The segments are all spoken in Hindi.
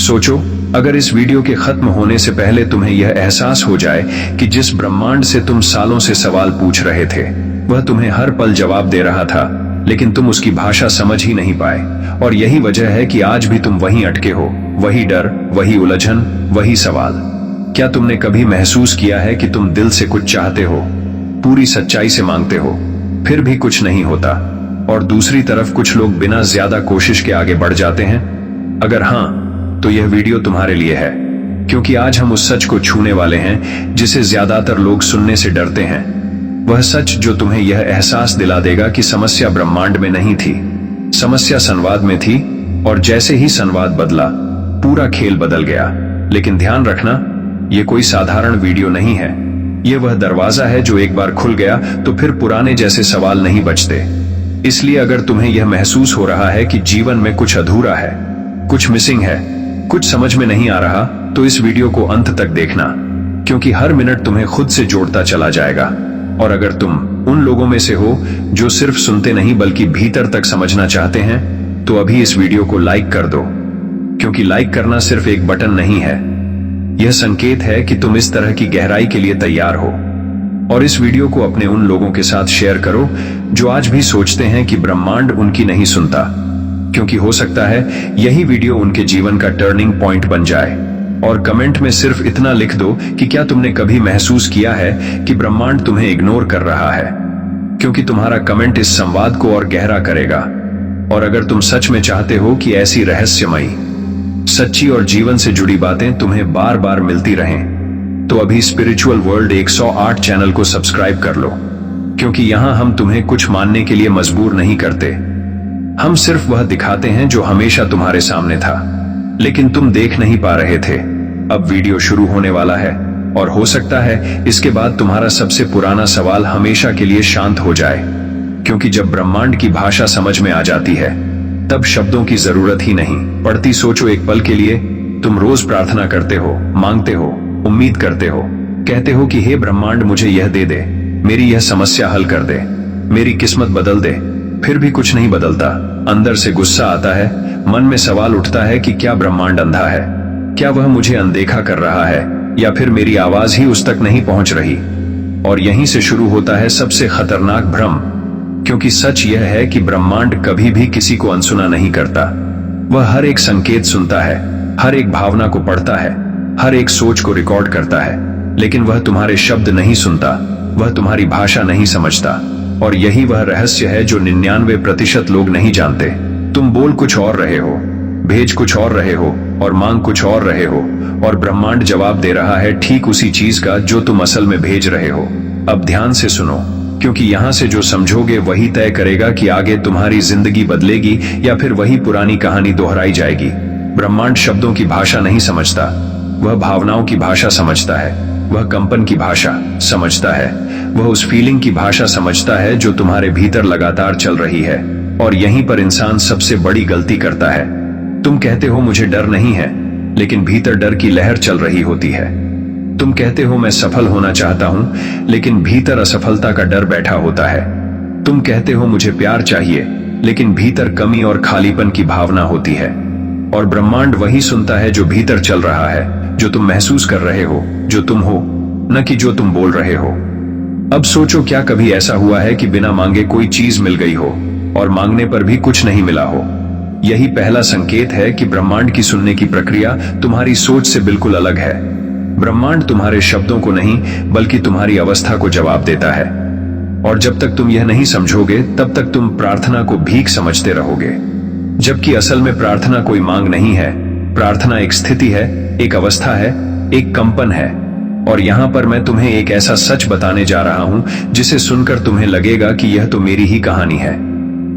सोचो, अगर इस वीडियो के खत्म होने से पहले तुम्हें यह एहसास हो जाए कि जिस ब्रह्मांड से तुम सालों से सवाल पूछ रहे थे वह तुम्हें हर पल जवाब दे रहा था, लेकिन तुम उसकी भाषा समझ ही नहीं पाए, और यही वजह है कि आज भी तुम वहीं अटके हो। वही डर, वही उलझन, वही सवाल। क्या तुमने कभी महसूस किया है कि तुम दिल से कुछ चाहते हो, पूरी सच्चाई से मांगते हो, फिर भी कुछ नहीं होता, और दूसरी तरफ कुछ लोग बिना ज्यादा कोशिश के आगे बढ़ जाते हैं? अगर हाँ, तो यह वीडियो तुम्हारे लिए है, क्योंकि आज हम उस सच को छूने वाले हैं जिसे ज्यादातर लोग सुनने से डरते हैं। वह सच जो तुम्हें यह एहसास दिला देगा कि समस्या ब्रह्मांड में नहीं थी, समस्या संवाद में थी, और जैसे ही संवाद बदला पूरा खेल बदल गया। लेकिन ध्यान रखना, यह कोई साधारण वीडियो नहीं है। यह वह दरवाजा है जो एक बार खुल गया तो फिर पुराने जैसे सवाल नहीं बचते। इसलिए अगर तुम्हें यह महसूस हो रहा है कि जीवन में कुछ अधूरा है, कुछ मिसिंग है, कुछ समझ में नहीं आ रहा, तो इस वीडियो को अंत तक देखना, क्योंकि हर मिनट तुम्हें खुद से जोड़ता चला जाएगा। और अगर तुम उन लोगों में से हो जो सिर्फ सुनते नहीं बल्कि भीतर तक समझना चाहते हैं, तो अभी इस वीडियो को लाइक कर दो, क्योंकि लाइक करना सिर्फ एक बटन नहीं है, यह संकेत है कि तुम इस तरह की गहराई के लिए तैयार हो। और इस वीडियो को अपने उन लोगों के साथ शेयर करो जो आज भी सोचते हैं कि ब्रह्मांड उनकी नहीं सुनता, क्योंकि हो सकता है यही वीडियो उनके जीवन का टर्निंग पॉइंट बन जाए। और कमेंट में सिर्फ इतना लिख दो कि क्या तुमने कभी महसूस किया है कि ब्रह्मांड तुम्हें इग्नोर कर रहा है, क्योंकि तुम्हारा कमेंट इस संवाद को और गहरा करेगा। और अगर तुम सच में चाहते हो कि ऐसी रहस्यमयी, सच्ची और जीवन से जुड़ी बातें तुम्हें बार बार मिलती रहें, तो अभी स्पिरिचुअल वर्ल्ड 108 चैनल को सब्सक्राइब कर लो, क्योंकि यहां हम तुम्हें कुछ मानने के लिए मजबूर नहीं करते। हम सिर्फ वह दिखाते हैं जो हमेशा तुम्हारे सामने था, लेकिन तुम देख नहीं पा रहे थे। अब वीडियो शुरू होने वाला है, और हो सकता है इसके बाद तुम्हारा सबसे पुराना सवाल हमेशा के लिए शांत हो जाए, क्योंकि जब ब्रह्मांड की भाषा समझ में आ जाती है तब शब्दों की जरूरत ही नहीं पड़ती। सोचो एक पल के लिए, तुम रोज प्रार्थना करते हो, मांगते हो, उम्मीद करते हो, कहते हो कि हे ब्रह्मांड मुझे यह दे दे, मेरी यह समस्या हल कर दे, मेरी किस्मत बदल दे, फिर भी कुछ नहीं बदलता। अंदर से गुस्सा आता है, मन में सवाल उठता है कि क्या ब्रह्मांड अंधा है, क्या वह मुझे अनदेखा कर रहा है, या फिर मेरी आवाज ही उस तक नहीं पहुंच रही। और यहीं से शुरू होता है सबसे खतरनाक भ्रम, क्योंकि सच यह है कि ब्रह्मांड कभी भी किसी को अनसुना नहीं करता। वह हर एक संकेत सुनता है, हर एक भावना को पढ़ता है, हर एक सोच को रिकॉर्ड करता है, लेकिन वह तुम्हारे शब्द नहीं सुनता, वह तुम्हारी भाषा नहीं समझता। और यही वह रहस्य है जो 99% लोग नहीं जानते। तुम बोल कुछ और रहे हो, भेज कुछ और रहे हो, और मांग कुछ और रहे हो, और ब्रह्मांड जवाब दे रहा है ठीक उसी चीज का जो तुम असल में भेज रहे हो। अब ध्यान से सुनो, क्योंकि यहां से जो समझोगे वही तय करेगा कि आगे तुम्हारी जिंदगी बदलेगी या फिर वही पुरानी कहानी दोहराई जाएगी। ब्रह्मांड शब्दों की भाषा नहीं समझता, वह भावनाओं की भाषा समझता है, वह कंपन की भाषा समझता है, वह उस फीलिंग की भाषा समझता है जो तुम्हारे भीतर लगातार चल रही है। और यहीं पर इंसान सबसे बड़ी गलती करता है। तुम कहते हो मुझे डर नहीं है, लेकिन भीतर डर की लहर चल रही होती है। तुम कहते हो मैं सफल होना चाहता हूं, लेकिन भीतर असफलता का डर बैठा होता है। तुम कहते हो मुझे प्यार चाहिए, लेकिन भीतर कमी और खालीपन की भावना होती है। और ब्रह्मांड वही सुनता है जो भीतर चल रहा है, जो तुम महसूस कर रहे हो, जो तुम हो, न कि जो तुम बोल रहे हो। अब सोचो, क्या कभी ऐसा हुआ है कि बिना मांगे कोई चीज मिल गई हो और मांगने पर भी कुछ नहीं मिला हो? यही पहला संकेत है कि ब्रह्मांड की सुनने की प्रक्रिया तुम्हारी सोच से बिल्कुल अलग है। ब्रह्मांड तुम्हारे शब्दों को नहीं बल्कि तुम्हारी अवस्था को जवाब देता है। और जब तक तुम यह नहीं समझोगे तब तक तुम प्रार्थना को भीख समझते रहोगे, जबकि असल में प्रार्थना कोई मांग नहीं है। प्रार्थना एक स्थिति है, एक अवस्था है, एक कंपन है। और यहां पर मैं तुम्हें एक ऐसा सच बताने जा रहा हूं जिसे सुनकर तुम्हें लगेगा कि यह तो मेरी ही कहानी है।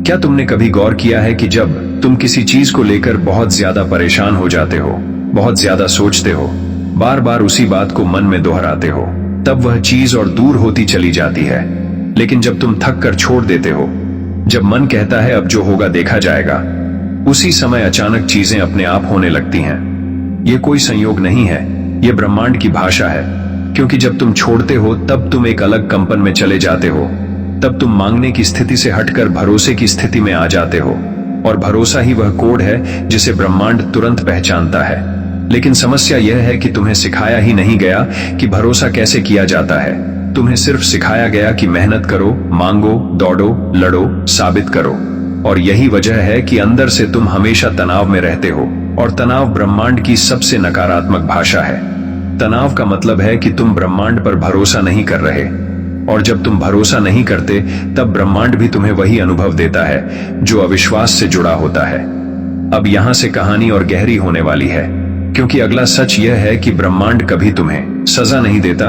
क्या तुमने कभी गौर किया है कि जब तुम किसी चीज को लेकर बहुत ज्यादा परेशान हो जाते हो, बहुत ज्यादा सोचते हो, बार बार उसी बात को मन में दोहराते हो, तब वह चीज और दूर होती चली जाती है। लेकिन जब तुम थक कर छोड़ देते हो, जब मन कहता है अब जो होगा देखा जाएगा, उसी समय अचानक चीजें अपने आप होने लगती हैं। ये कोई संयोग नहीं है, ये ब्रह्मांड की भाषा है। क्योंकि जब तुम छोड़ते हो तब तुम एक अलग कंपन में चले जाते हो, तब तुम मांगने की स्थिति से हटकर भरोसे की स्थिति में आ जाते हो। और भरोसा ही वह कोड है जिसे ब्रह्मांड तुरंत पहचानता है। लेकिन समस्या यह है कि तुम्हें सिखाया ही नहीं गया कि भरोसा कैसे किया जाता है। तुम्हें सिर्फ सिखाया गया कि मेहनत करो, मांगो, दौड़ो, लड़ो, साबित करो। और यही वजह है कि अंदर से तुम हमेशा तनाव में रहते हो, और तनाव ब्रह्मांड की सबसे नकारात्मक भाषा है। तनाव का मतलब है कि तुम ब्रह्मांड पर भरोसा नहीं कर रहे, और जब तुम भरोसा नहीं करते तब ब्रह्मांड भी तुम्हें वही अनुभव देता है जो अविश्वास से जुड़ा होता है। अब यहां से कहानी और गहरी होने वाली है, क्योंकि अगला सच यह है कि ब्रह्मांड कभी तुम्हें सजा नहीं देता,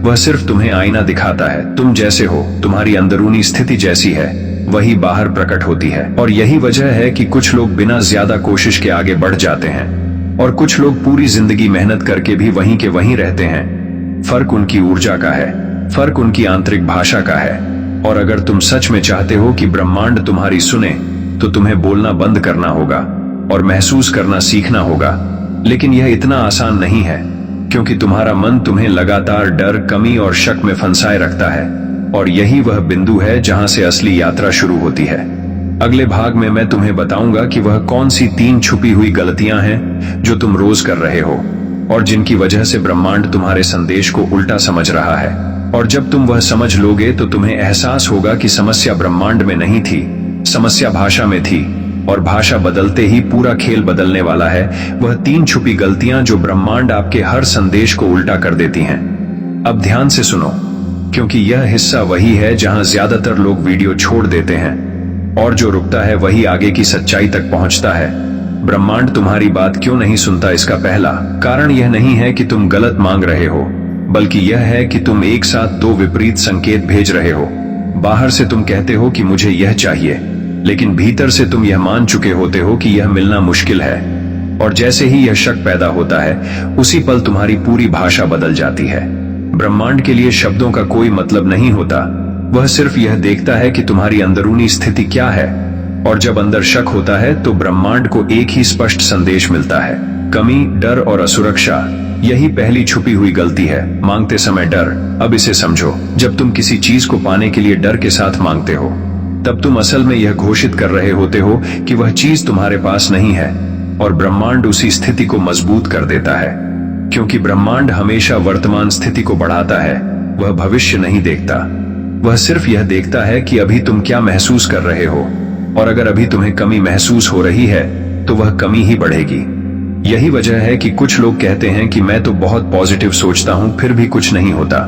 वह सिर्फ तुम्हें आईना दिखाता है। तुम जैसे हो, तुम्हारी अंदरूनी स्थिति जैसी है, वही बाहर प्रकट होती है। और यही वजह है कि कुछ लोग बिना ज्यादा कोशिश के आगे बढ़ जाते हैं, और कुछ लोग पूरी जिंदगी मेहनत करके भी वहीं के वहीं रहते हैं। फर्क उनकी ऊर्जा का है, फर्क उनकी आंतरिक भाषा का है। और अगर तुम सच में चाहते हो कि ब्रह्मांड तुम्हारी सुने, तो तुम्हें बोलना बंद करना होगा और महसूस करना सीखना होगा। लेकिन यह इतना आसान नहीं है, क्योंकि तुम्हारा मन तुम्हें लगातार डर, कमी और शक में फंसाए रखता है। और यही वह बिंदु है जहां से असली यात्रा शुरू होती है। अगले भाग में मैं तुम्हें बताऊंगा कि वह कौन सी 3 छुपी हुई गलतियां हैं जो तुम रोज कर रहे हो, और जिनकी वजह से ब्रह्मांड तुम्हारे संदेश को उल्टा समझ रहा है। और जब तुम वह समझ लोगे तो तुम्हें एहसास होगा कि समस्या ब्रह्मांड में नहीं थी, समस्या भाषा में थी, और भाषा बदलते ही पूरा खेल बदलने वाला है। वह 3 छुपी गलतियां जो ब्रह्मांड आपके हर संदेश को उल्टा कर देती हैं। अब ध्यान से सुनो, क्योंकि यह हिस्सा वही है जहां ज्यादातर लोग वीडियो छोड़ देते हैं, और जो रुकता है वही आगे की सच्चाई तक पहुंचता है। ब्रह्मांड तुम्हारी बात क्यों नहीं सुनता, इसका पहला कारण यह नहीं है कि तुम गलत मांग रहे हो, बल्कि यह है कि तुम एक साथ 2 विपरीत संकेत भेज रहे हो। बाहर से तुम कहते हो कि मुझे यह चाहिए, लेकिन भीतर से तुम यह मान चुके होते हो कि यह मिलना मुश्किल है। और जैसे ही यह शक पैदा होता है, उसी पल तुम्हारी पूरी भाषा बदल जाती है। ब्रह्मांड के लिए शब्दों का कोई मतलब नहीं होता, वह सिर्फ यह देखता है कि तुम्हारी अंदरूनी स्थिति क्या है। और जब अंदर शक होता है तो ब्रह्मांड को एक ही स्पष्ट संदेश मिलता है, कमी, डर और असुरक्षा। यही पहली छुपी हुई गलती है, मांगते समय डर। अब इसे समझो, जब तुम किसी चीज को पाने के लिए डर के साथ मांगते हो, तब तुम असल में यह घोषित कर रहे होते हो कि वह चीज तुम्हारे पास नहीं है, और ब्रह्मांड उसी स्थिति को मजबूत कर देता है। क्योंकि ब्रह्मांड हमेशा वर्तमान स्थिति को बढ़ाता है, वह भविष्य नहीं देखता। वह सिर्फ यह देखता है कि अभी तुम क्या महसूस कर रहे हो, और अगर अभी तुम्हें कमी महसूस हो रही है तो वह कमी ही बढ़ेगी। यही वजह है कि कुछ लोग कहते हैं कि मैं तो बहुत पॉजिटिव सोचता हूं, फिर भी कुछ नहीं होता।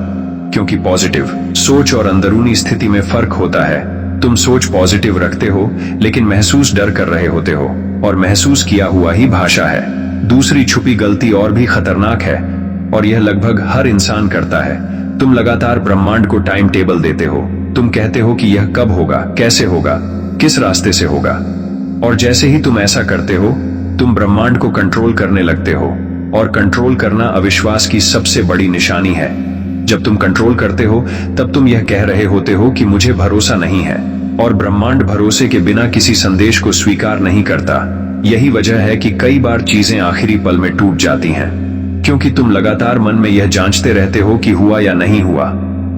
क्योंकि पॉजिटिव सोच और अंदरूनी स्थिति में फर्क होता है। तुम सोच पॉजिटिव रखते हो, लेकिन महसूस डर कर रहे होते हो, और महसूस किया हुआ ही भाषा है। दूसरी छुपी गलती और भी खतरनाक है, और यह लगभग हर इंसान करता है। तुम लगातार ब्रह्मांड को टाइम टेबल देते हो। तुम कहते हो कि यह कब होगा, कैसे होगा, किस रास्ते से होगा। और जैसे ही तुम ऐसा करते हो, तुम ब्रह्मांड को कंट्रोल करने लगते हो, और कंट्रोल करना अविश्वास की सबसे बड़ी निशानी है। जब तुम कंट्रोल करते हो, तब तुम यह कह रहे होते हो कि मुझे भरोसा नहीं है, और ब्रह्मांड भरोसे के बिना किसी संदेश को स्वीकार नहीं करता। यही वजह है कि कई बार चीजें आखिरी पल में टूट जाती हैं, क्योंकि तुम लगातार मन में यह जांचते रहते हो कि हुआ या नहीं हुआ,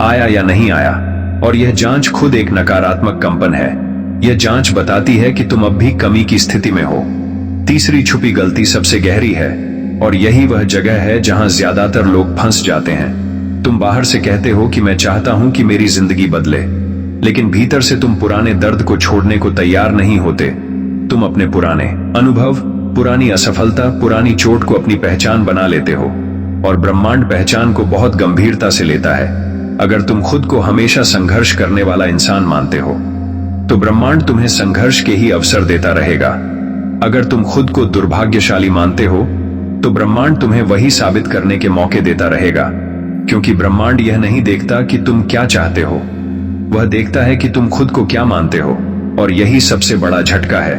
आया या नहीं आया। और यह जांच खुद एक नकारात्मक कंपन है। यह जांच बताती है कि तुम अब भी कमी की स्थिति में हो। तीसरी छुपी गलती सबसे गहरी है, और यही वह जगह है जहां ज्यादातर लोग फंस जाते हैं। तुम बाहर से कहते हो कि मैं चाहता हूं कि मेरी जिंदगी बदले, लेकिन भीतर से तुम पुराने दर्द को छोड़ने को तैयार नहीं होते। तुम अपने पुराने अनुभव, पुरानी असफलता, पुरानी चोट को अपनी पहचान बना लेते हो, और ब्रह्मांड पहचान को बहुत गंभीरता से लेता है। अगर तुम खुद को हमेशा संघर्ष करने वाला इंसान मानते हो, तो ब्रह्मांड तुम्हें संघर्ष के ही अवसर देता रहेगा। अगर तुम खुद को दुर्भाग्यशाली मानते हो, तो ब्रह्मांड तुम्हें वही साबित करने के मौके देता रहेगा। क्योंकि ब्रह्मांड यह नहीं देखता कि तुम क्या चाहते हो, वह देखता है कि तुम खुद को क्या मानते हो। और यही सबसे बड़ा झटका है,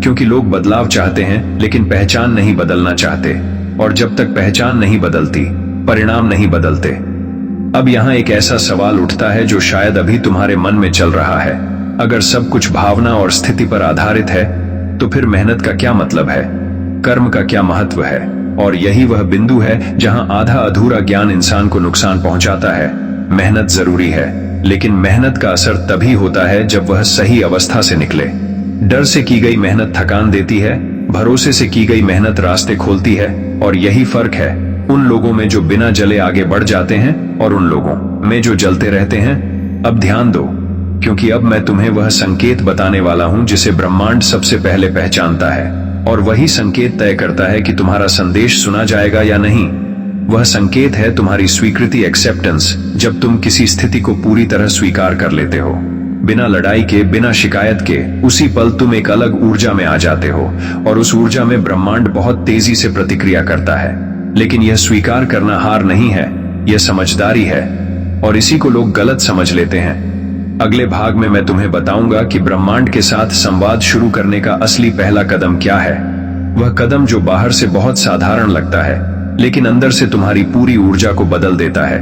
क्योंकि लोग बदलाव चाहते हैं, लेकिन पहचान नहीं बदलना चाहते। और जब तक पहचान नहीं बदलती, परिणाम नहीं बदलते। अब यहाँ एक ऐसा सवाल उठता है जो शायद अभी तुम्हारे मन में चल रहा है। अगर सब कुछ भावना और स्थिति पर आधारित है, तो फिर मेहनत का क्या मतलब है, कर्म का क्या महत्व है। और यही वह बिंदु है जहां आधा अधूरा ज्ञान इंसान को नुकसान पहुंचाता है। मेहनत जरूरी है, लेकिन मेहनत का असर तभी होता है जब वह सही अवस्था से निकले। डर से की गई मेहनत थकान देती है, भरोसे से की गई मेहनत रास्ते खोलती है। और यही फर्क है उन लोगों में जो बिना जले आगे बढ़ जाते हैं और उन लोगों में जो जलते रहते हैं। अब ध्यान दो, क्योंकि अब मैं तुम्हें वह संकेत बताने वाला हूं जिसे ब्रह्मांड सबसे पहले पहचानता है, और वही संकेत तय करता है कि तुम्हारा संदेश सुना जाएगा या नहीं। वह संकेत है तुम्हारी स्वीकृति, एक्सेप्टेंस। जब तुम किसी स्थिति को पूरी तरह स्वीकार कर लेते हो, बिना लड़ाई के, बिना शिकायत के, उसी पल तुम एक अलग ऊर्जा में आ जाते हो, और उस ऊर्जा में ब्रह्मांड बहुत तेजी से प्रतिक्रिया करता है। लेकिन यह स्वीकार करना हार नहीं है, यह समझदारी है, और इसी को लोग गलत समझ लेते हैं। अगले भाग में मैं तुम्हें बताऊंगा कि ब्रह्मांड के साथ संवाद शुरू करने का असली पहला कदम क्या है। वह कदम जो बाहर से बहुत साधारण लगता है, लेकिन अंदर से तुम्हारी पूरी ऊर्जा को बदल देता है।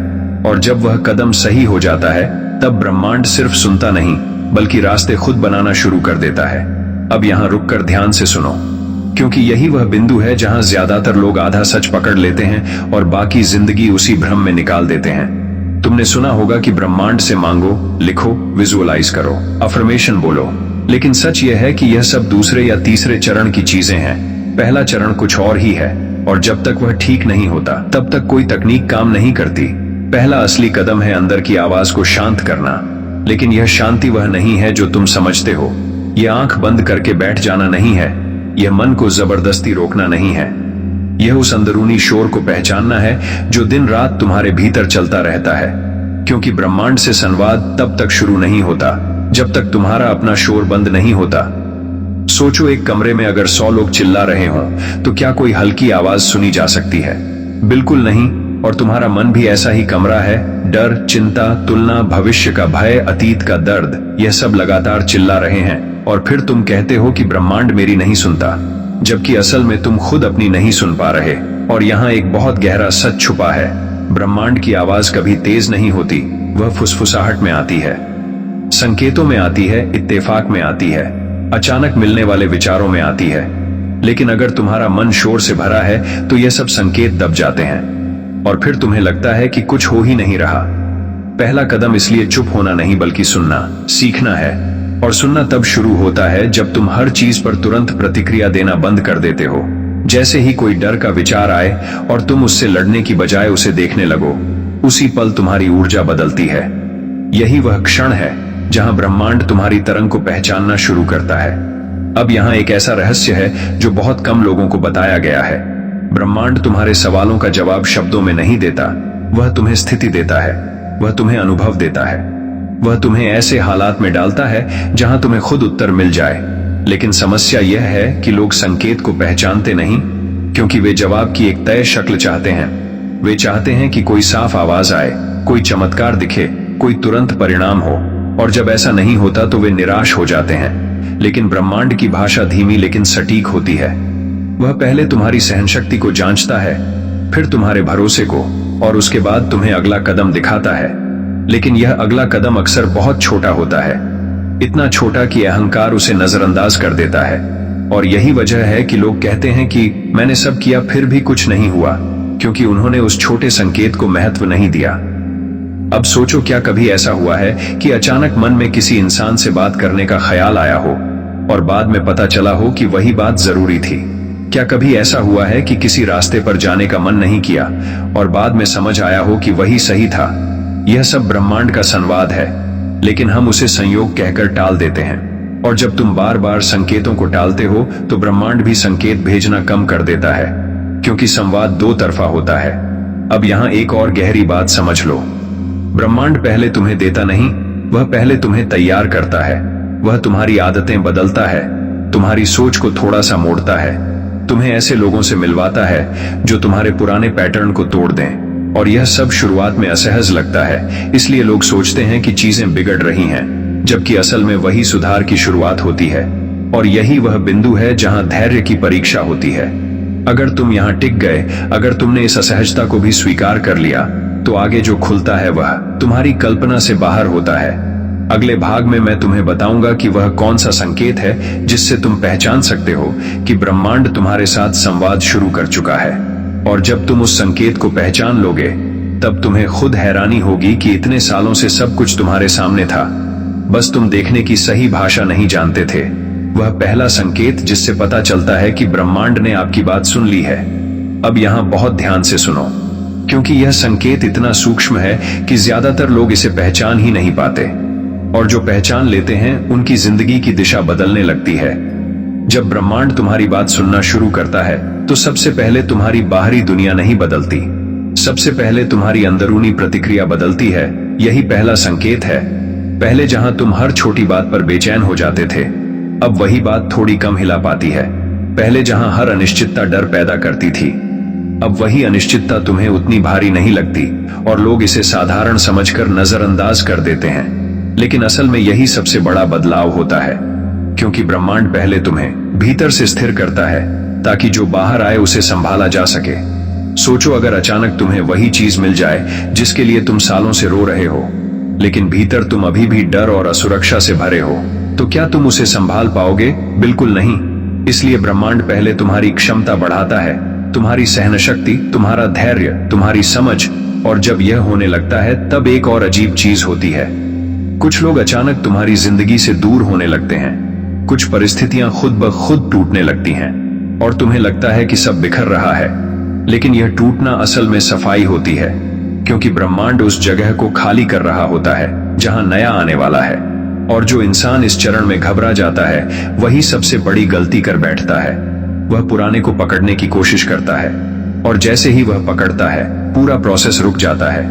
और जब वह कदम सही हो जाता है, तब ब्रह्मांड सिर्फ सुनता नहीं, बल्कि रास्ते खुद बनाना शुरू कर देता है। अब यहाँ रुककर ध्यान से सुनो, क्योंकि यही वह बिंदु है जहाँ ज्यादातर लोग आधा सच पकड़ लेते हैं और बाकी जिंदगी उसी भ्रम में निकाल देते हैं। तुमने सुना होगा कि ब्रह्मांड से मांगो, लिखो, विजुअलाइज करो, अफर्मेशन बोलो, लेकिन सच यह है कि यह सब दूसरे या तीसरे चरण की चीजें हैं। पहला चरण कुछ और ही है, और जब तक वह ठीक नहीं होता, तब तक कोई तकनीक काम नहीं करती। पहला असली कदम है अंदर की आवाज को शांत करना। लेकिन यह शांति वह नहीं है जो तुम समझते हो। यह आंख बंद करके बैठ जाना नहीं है, यह मन को जबरदस्ती रोकना नहीं है। यह उस अंदरूनी शोर को पहचानना है जो दिन रात तुम्हारे भीतर चलता रहता है। क्योंकि ब्रह्मांड से संवाद तब तक शुरू नहीं होता जब तक तुम्हारा अपना शोर बंद नहीं होता। सोचो, एक कमरे में अगर 100 लोग चिल्ला रहे हों, तो क्या कोई हल्की आवाज सुनी जा सकती है? बिल्कुल नहीं। और तुम्हारा मन भी ऐसा ही कमरा है। डर, चिंता, तुलना, भविष्य का भय, अतीत का दर्द, यह सब लगातार चिल्ला रहे हैं। और फिर तुम कहते हो कि ब्रह्मांड मेरी नहीं सुनता, जबकि असल में तुम खुद अपनी नहीं सुन पा रहे। और यहाँ एक बहुत गहरा सच छुपा है। ब्रह्मांड की आवाज कभी तेज नहीं होती, वह फुसफुसाहट में आती है, संकेतों में आती है, इत्तेफाक में आती है, अचानक मिलने वाले विचारों में आती है। लेकिन अगर तुम्हारा मन शोर से भरा है, तो यह सब संकेत दब जाते हैं, और फिर तुम्हें लगता है कि कुछ हो ही नहीं रहा। पहला कदम इसलिए चुप होना नहीं, बल्कि सुनना सीखना है। और सुनना तब शुरू होता है जब तुम हर चीज पर तुरंत प्रतिक्रिया देना बंद कर देते हो। जैसे ही कोई डर का विचार आए और तुम उससे लड़ने की बजाय उसे देखने लगो, उसी पल तुम्हारी ऊर्जा बदलती है। यही वह क्षण है जहां ब्रह्मांड तुम्हारी तरंग को पहचानना शुरू करता है। अब यहाँ एक ऐसा रहस्य है जो बहुत कम लोगों को बताया गया है। ब्रह्मांड तुम्हारे सवालों का जवाब शब्दों में नहीं देता, वह तुम्हें स्थिति देता है, वह तुम्हें अनुभव देता है, वह तुम्हें ऐसे हालात में डालता है जहां तुम्हें खुद उत्तर मिल जाए। लेकिन समस्या यह है कि लोग संकेत को पहचानते नहीं, क्योंकि वे जवाब की एक तय शक्ल चाहते हैं। वे चाहते हैं कि कोई साफ आवाज आए, कोई चमत्कार दिखे, कोई तुरंत परिणाम हो, और जब ऐसा नहीं होता तो वे निराश हो जाते हैं। लेकिन ब्रह्मांड की भाषा धीमी लेकिन सटीक होती है। वह पहले तुम्हारी सहनशक्ति को जांचता है, फिर तुम्हारे भरोसे को, और उसके बाद तुम्हें अगला कदम दिखाता है। लेकिन यह अगला कदम अक्सर बहुत छोटा होता है, इतना छोटा कि अहंकार उसे नजरअंदाज कर देता है। और यही वजह है कि लोग कहते हैं कि मैंने सब किया फिर भी कुछ नहीं हुआ, क्योंकि उन्होंने उस छोटे संकेत को महत्व नहीं दिया। अब सोचो, क्या कभी ऐसा हुआ है कि अचानक मन में किसी इंसान से बात करने का ख्याल आया हो और बाद में पता चला हो कि वही बात जरूरी थी? क्या कभी ऐसा हुआ है कि किसी रास्ते पर जाने का मन नहीं किया और बाद में समझ आया हो कि वही सही था? यह सब ब्रह्मांड का संवाद है, लेकिन हम उसे संयोग कहकर टाल देते हैं। और जब तुम बार बार संकेतों को टालते हो, तो ब्रह्मांड भी संकेत भेजना कम कर देता है, क्योंकि संवाद दो तरफा होता है। अब यहाँ एक और गहरी बात समझ लो। ब्रह्मांड पहले तुम्हें देता नहीं, वह पहले तुम्हें तैयार करता है। वह तुम्हारी आदतें बदलता है, तुम्हारी सोच को थोड़ा सा मोड़ता है, तुम्हें ऐसे लोगों से मिलवाता है जो तुम्हारे पुराने पैटर्न को तोड़ दें। और यह सब शुरुआत में असहज लगता है, इसलिए लोग सोचते हैं कि चीजें बिगड़ रही हैं, जबकि असल में वही सुधार की शुरुआत होती है। और यही वह बिंदु है जहां धैर्य की परीक्षा होती है। अगर तुम यहाँ टिक गए, अगर तुमने इस असहजता को भी स्वीकार कर लिया, तो आगे जो खुलता है वह तुम्हारी कल्पना से बाहर होता है। अगले भाग में मैं तुम्हें बताऊंगा कि वह कौन सा संकेत है जिससे तुम पहचान सकते हो कि ब्रह्मांड तुम्हारे साथ संवाद शुरू कर चुका है। और जब तुम उस संकेत को पहचान लोगे, तब तुम्हें खुद हैरानी होगी कि इतने सालों से सब कुछ तुम्हारे सामने था, बस तुम देखने की सही भाषा नहीं जानते थे। वह पहला संकेत जिससे पता चलता है कि ब्रह्मांड ने आपकी बात सुन ली है। अब यहां बहुत ध्यान से सुनो, क्योंकि यह संकेत इतना सूक्ष्म है कि ज्यादातर लोग इसे पहचान ही नहीं पाते, और जो पहचान लेते हैं उनकी जिंदगी की दिशा बदलने लगती है। जब ब्रह्मांड तुम्हारी बात सुनना शुरू करता है तो सबसे पहले तुम्हारी बाहरी दुनिया नहीं बदलती, सबसे पहले तुम्हारी अंदरूनी प्रतिक्रिया बदलती है। यही पहला संकेत है। पहले जहां तुम हर छोटी बात पर बेचैन हो जाते थे, अब वही बात थोड़ी कम हिला पाती है। पहले जहां हर अनिश्चितता डर पैदा करती थी, अब वही अनिश्चितता तुम्हें उतनी भारी नहीं लगती और लोग इसे साधारण समझकर नजरअंदाज कर देते हैं। लेकिन असल में यही सबसे बड़ा बदलाव होता है, क्योंकि ब्रह्मांड पहले तुम्हें भीतर से स्थिर करता है ताकि जो बाहर आए उसे संभाला जा सके। सोचो, अगर अचानक तुम्हें वही चीज मिल जाए जिसके लिए तुम सालों से रो रहे हो, लेकिन भीतर तुम अभी भी डर और असुरक्षा से भरे हो, तो क्या तुम उसे संभाल पाओगे? बिल्कुल नहीं। इसलिए ब्रह्मांड पहले तुम्हारी क्षमता बढ़ाता है, तुम्हारी सहन शक्ति, तुम्हारा धैर्य, तुम्हारी समझ, और जब यह होने लगता है तब एक और अजीब चीज होती है। कुछ लोग अचानक तुम्हारी जिंदगी से दूर होने लगते हैं, कुछ परिस्थितियां खुद ब खुद टूटने लगती हैं और तुम्हें लगता है कि सब बिखर रहा है। लेकिन यह टूटना असल में सफाई होती है, क्योंकि ब्रह्मांड उस जगह को खाली कर रहा होता है जहां नया आने वाला है। और जो इंसान इस चरण में घबरा जाता है वही सबसे बड़ी गलती कर बैठता है। वह पुराने को पकड़ने की कोशिश करता है, और जैसे ही वह पकड़ता है पूरा प्रोसेस रुक जाता है।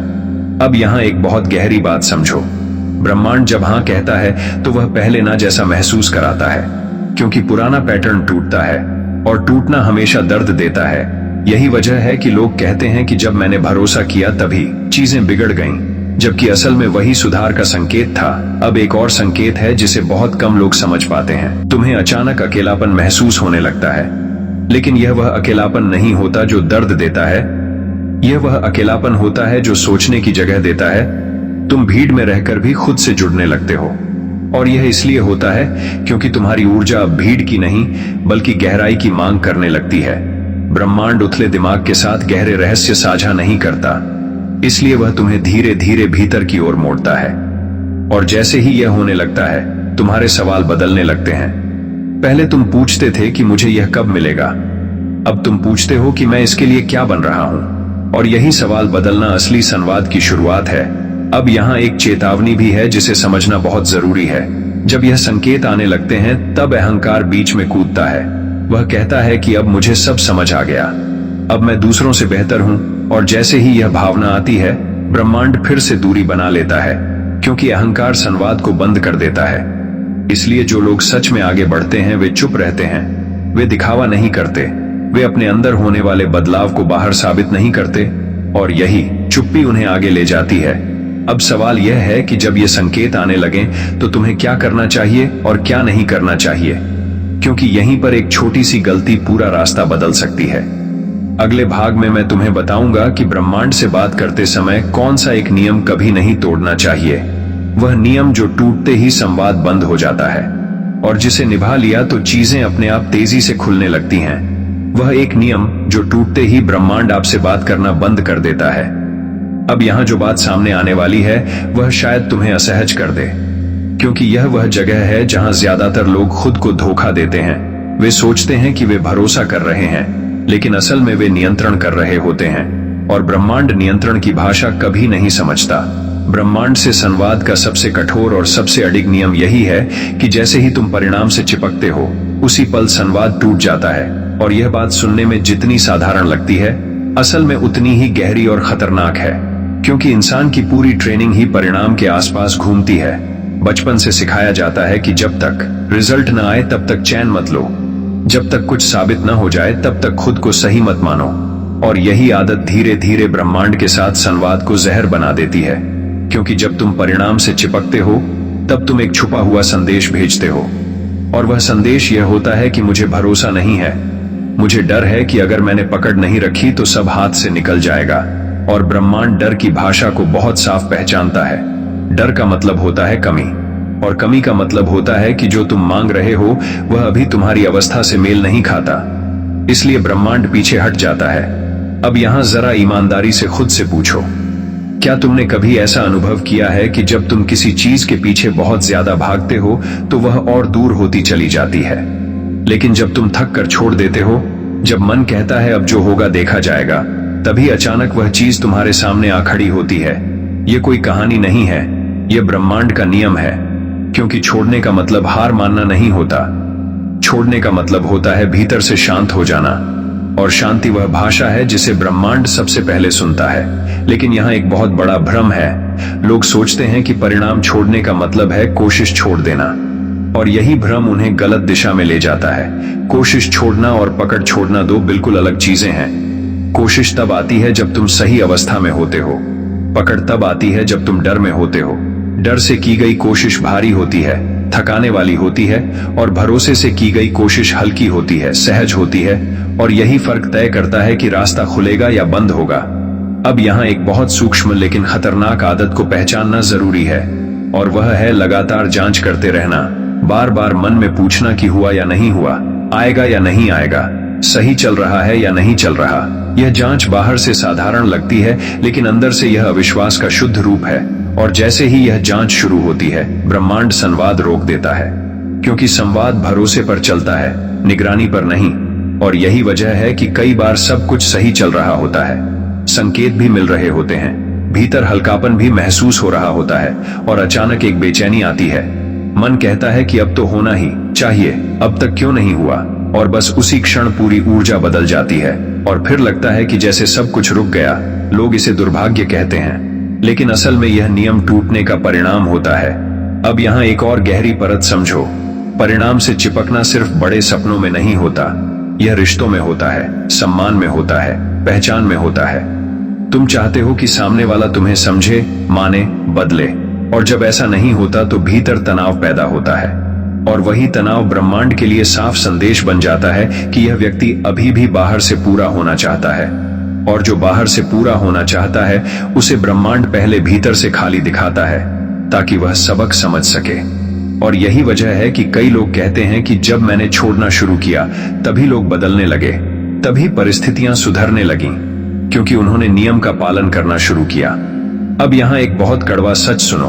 अब यहां एक बहुत गहरी बात समझो। ब्रह्मांड जब हां कहता है तो वह पहले ना जैसा महसूस कराता है, क्योंकि पुराना पैटर्न टूटता है और टूटना हमेशा दर्द देता है। यही वजह है कि लोग कहते हैं कि जब मैंने भरोसा किया तभी चीजें बिगड़ गईं, जबकि असल में वही सुधार का संकेत था। अब एक और संकेत है जिसे बहुत कम लोग समझ पाते हैं। तुम्हें अचानक अकेलापन महसूस होने लगता है, लेकिन यह वह अकेलापन नहीं होता जो दर्द देता है, यह वह अकेलापन होता है जो सोचने की जगह देता है। तुम भीड़ में रहकर भी खुद से जुड़ने लगते हो, और यह इसलिए होता है क्योंकि तुम्हारी ऊर्जा अब भीड़ की नहीं बल्कि गहराई की मांग करने लगती है। ब्रह्मांड उथले दिमाग के साथ गहरे रहस्य साझा नहीं करता, इसलिए वह तुम्हें धीरे धीरे भीतर की ओर मोड़ता है। और जैसे ही यह होने लगता है तुम्हारे सवाल बदलने लगते हैं। पहले तुम पूछते थे कि मुझे यह कब मिलेगा, अब तुम पूछते हो कि मैं इसके लिए क्या बन रहा हूं। और यही सवाल बदलना असली संवाद की शुरुआत है। अब यहाँ एक चेतावनी भी है जिसे समझना बहुत जरूरी है। जब यह संकेत आने लगते हैं तब अहंकार बीच में कूदता है। वह कहता है कि अब मुझे सब समझ आ गया, अब मैं दूसरों से बेहतर हूं। और जैसे ही यह भावना आती है ब्रह्मांड फिर से दूरी बना लेता है, क्योंकि अहंकार संवाद को बंद कर देता है। इसलिए जो लोग सच में आगे बढ़ते हैं वे चुप रहते हैं, वे दिखावा नहीं करते, वे अपने अंदर होने वाले बदलाव को बाहर साबित नहीं करते, और यही चुप्पी उन्हें आगे ले जाती है। अब सवाल यह है कि जब ये संकेत आने लगे तो तुम्हें क्या करना चाहिए और क्या नहीं करना चाहिए, क्योंकि यहीं पर एक छोटी सी गलती पूरा रास्ता बदल सकती है। अगले भाग में मैं तुम्हें बताऊंगा कि ब्रह्मांड से बात करते समय कौन सा एक नियम कभी नहीं तोड़ना चाहिए, वह नियम जो टूटते ही संवाद बंद हो जाता है और जिसे निभा लिया तो चीजें अपने आप तेजी से खुलने लगती हैं। वह एक नियम जो टूटते ही ब्रह्मांड आपसे बात करना बंद कर देता है। अब यहां जो बात सामने आने वाली है वह शायद तुम्हें असहज कर दे, क्योंकि यह वह जगह है जहां ज्यादातर लोग खुद को धोखा देते हैं। वे सोचते हैं कि वे भरोसा कर रहे हैं, लेकिन असल में वे नियंत्रण कर रहे होते हैं, और ब्रह्मांड नियंत्रण की भाषा कभी नहीं समझता। ब्रह्मांड से संवाद का सबसे कठोर और सबसे अडिग नियम यही है कि जैसे ही तुम परिणाम से चिपकते हो उसी पल संवाद टूट जाता है। और यह बात सुनने में जितनी साधारण लगती है असल में उतनी ही गहरी और खतरनाक है, क्योंकि इंसान की पूरी ट्रेनिंग ही परिणाम के आसपास घूमती है। बचपन से सिखाया जाता है कि जब तक रिजल्ट न आए तब तक चैन मत लो, जब तक कुछ साबित न हो जाए तब तक खुद को सही मत मानो। और यही आदत धीरे धीरे ब्रह्मांड के साथ संवाद को जहर बना देती है, क्योंकि जब तुम परिणाम से चिपकते हो तब तुम एक छुपा हुआ संदेश भेजते हो, और वह संदेश यह होता है कि मुझे भरोसा नहीं है, मुझे डर है कि अगर मैंने पकड़ नहीं रखी तो सब हाथ से निकल जाएगा। और ब्रह्मांड डर की भाषा को बहुत साफ पहचानता है। डर का मतलब होता है कमी, और कमी का मतलब होता है कि जो तुम मांग रहे हो वह अभी तुम्हारी अवस्था से मेल नहीं खाता, इसलिए ब्रह्मांड पीछे हट जाता है। अब यहां जरा ईमानदारी से खुद से पूछो, क्या तुमने कभी ऐसा अनुभव किया है कि जब तुम किसी चीज के पीछे बहुत ज्यादा भागते हो तो वह और दूर होती चली जाती है, लेकिन जब तुम थक कर छोड़ देते हो, जब मन कहता है अब जो होगा देखा जाएगा, तभी अचानक वह चीज तुम्हारे सामने आ खड़ी होती है। ये कोई कहानी नहीं है, यह ब्रह्मांड का नियम है। क्योंकि छोड़ने का मतलब हार मानना नहीं होता, छोड़ने का मतलब होता है भीतर से शांत हो जाना, और शांति वह भाषा है जिसे ब्रह्मांड सबसे पहले सुनता है। लेकिन यहाँ एक बहुत बड़ा भ्रम है। लोग सोचते हैं कि परिणाम छोड़ने का मतलब है कोशिश छोड़ देना, और यही भ्रम उन्हें गलत दिशा में ले जाता है। कोशिश छोड़ना और पकड़ छोड़ना दो बिल्कुल अलग चीजें हैं। कोशिश तब आती है जब तुम सही अवस्था में होते हो, पकड़ तब आती है जब तुम डर में होते हो। डर से की गई कोशिश भारी होती है, थकाने वाली होती है, और भरोसे से की गई कोशिश हल्की होती है, सहज होती है, और यही फर्क तय करता है कि रास्ता खुलेगा या बंद होगा। अब यहाँ एक बहुत सूक्ष्म लेकिन खतरनाक आदत को पहचानना जरूरी है, और वह है लगातार जांच करते रहना। बार बार मन में पूछना कि हुआ या नहीं हुआ, आएगा या नहीं आएगा, सही चल रहा है या नहीं चल रहा। यह जांच बाहर से साधारण लगती है, लेकिन अंदर से यह अविश्वास का शुद्ध रूप है। और जैसे ही यह जांच शुरू होती है, ब्रह्मांड संवाद रोक देता है, क्योंकि संवाद भरोसे पर चलता है, निगरानी पर नहीं। और यही वजह है कि कई बार सब कुछ सही चल रहा होता है, संकेत भी मिल रहे होते हैं, भीतर हल्कापन भी महसूस हो रहा होता है, और अचानक एक बेचैनी आती है। मन कहता है कि अब तो होना ही चाहिए, अब तक क्यों नहीं हुआ, और बस उसी क्षण पूरी ऊर्जा बदल जाती है, और फिर लगता है कि जैसे सब कुछ रुक गया। लोग इसे दुर्भाग्य कहते हैं, लेकिन असल में यह नियम टूटने का परिणाम होता है। अब यहाँ एक और गहरी परत समझो। परिणाम से चिपकना सिर्फ बड़े सपनों में नहीं होता, यह रिश्तों में होता है, सम्मान में होता है, पहचान में होता है। तुम चाहते हो कि सामने वाला तुम्हें समझे, माने, बदले, और जब ऐसा नहीं होता तो भीतर तनाव पैदा होता है, और वही तनाव ब्रह्मांड के लिए साफ संदेश बन जाता है कि यह व्यक्ति अभी भी बाहर से पूरा होना चाहता है, और जो बाहर से पूरा होना चाहता है उसे ब्रह्मांड पहले भीतर से खाली दिखाता है, ताकि वह सबक समझ सके। और यही वजह है कि कई लोग कहते हैं कि जब मैंने छोड़ना शुरू किया तभी लोग बदलने लगे, तभी परिस्थितियां सुधरने लगीं, क्योंकि उन्होंने नियम का पालन करना शुरू किया। अब यहाँ एक बहुत कड़वा सच सुनो,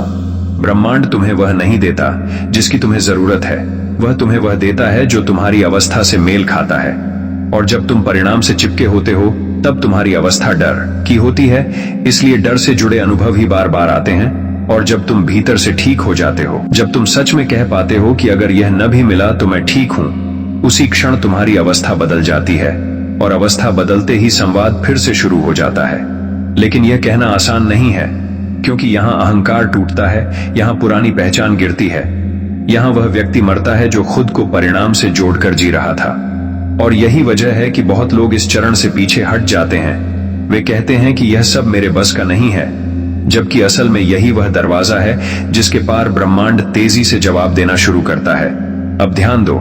ब्रह्मांड तुम्हें वह नहीं देता जिसकी तुम्हें जरूरत है, वह तुम्हें वह देता है जो तुम्हारी अवस्था से मेल खाता है। और जब तुम परिणाम से चिपके होते हो तब तुम्हारी अवस्था डर की होती है, इसलिए डर से जुड़े अनुभव ही बार बार आते हैं। और जब तुम भीतर से ठीक हो जाते हो, जब तुम सच में कह पाते हो कि अगर यह न भी मिला तो मैं ठीक हूं, उसी क्षण तुम्हारी अवस्था बदल जाती है, और अवस्था बदलते ही संवाद फिर से शुरू हो जाता है। लेकिन यह कहना आसान नहीं है, क्योंकि यहाँ अहंकार टूटता है, यहाँ पुरानी पहचान गिरती है, यहाँ वह व्यक्ति मरता है जो खुद को परिणाम से जोड़कर जी रहा था। और यही वजह है कि बहुत लोग इस चरण से पीछे हट जाते हैं। वे कहते हैं कि यह सब मेरे बस का नहीं है, जबकि असल में यही वह दरवाजा है जिसके पार ब्रह्मांड तेजी से जवाब देना शुरू करता है। अब ध्यान दो,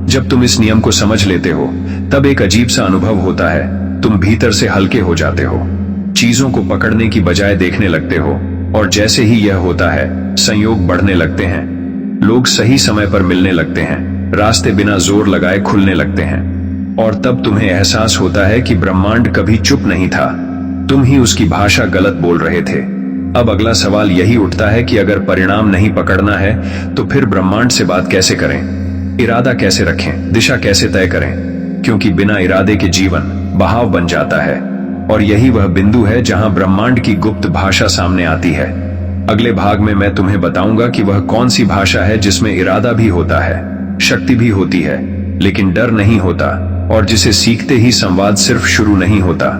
जब तुम इस नियम को समझ लेते हो तब एक अजीब सा अनुभव होता है। तुम भीतर से हल्के हो जाते हो, चीजों को पकड़ने की बजाय देखने लगते हो, और जैसे ही यह होता है संयोग बढ़ने लगते हैं, लोग सही समय पर मिलने लगते हैं, रास्ते बिना जोर लगाए खुलने लगते हैं, और तब तुम्हें एहसास होता है कि ब्रह्मांड कभी चुप नहीं था, तुम ही उसकी भाषा गलत बोल रहे थे। अब अगला सवाल यही उठता है कि अगर परिणाम नहीं पकड़ना है तो फिर ब्रह्मांड से बात कैसे करें, इरादा कैसे रखें, दिशा कैसे तय करें, क्योंकि बिना इरादे के जीवन बहाव बन जाता है। और यही वह बिंदु है जहां ब्रह्मांड की गुप्त भाषा सामने आती है। अगले भाग में मैं तुम्हें बताऊंगा कि वह कौन सी भाषा है जिसमें इरादा भी होता है, शक्ति भी होती है, लेकिन डर नहीं होता, और जिसे सीखते ही संवाद सिर्फ शुरू नहीं होता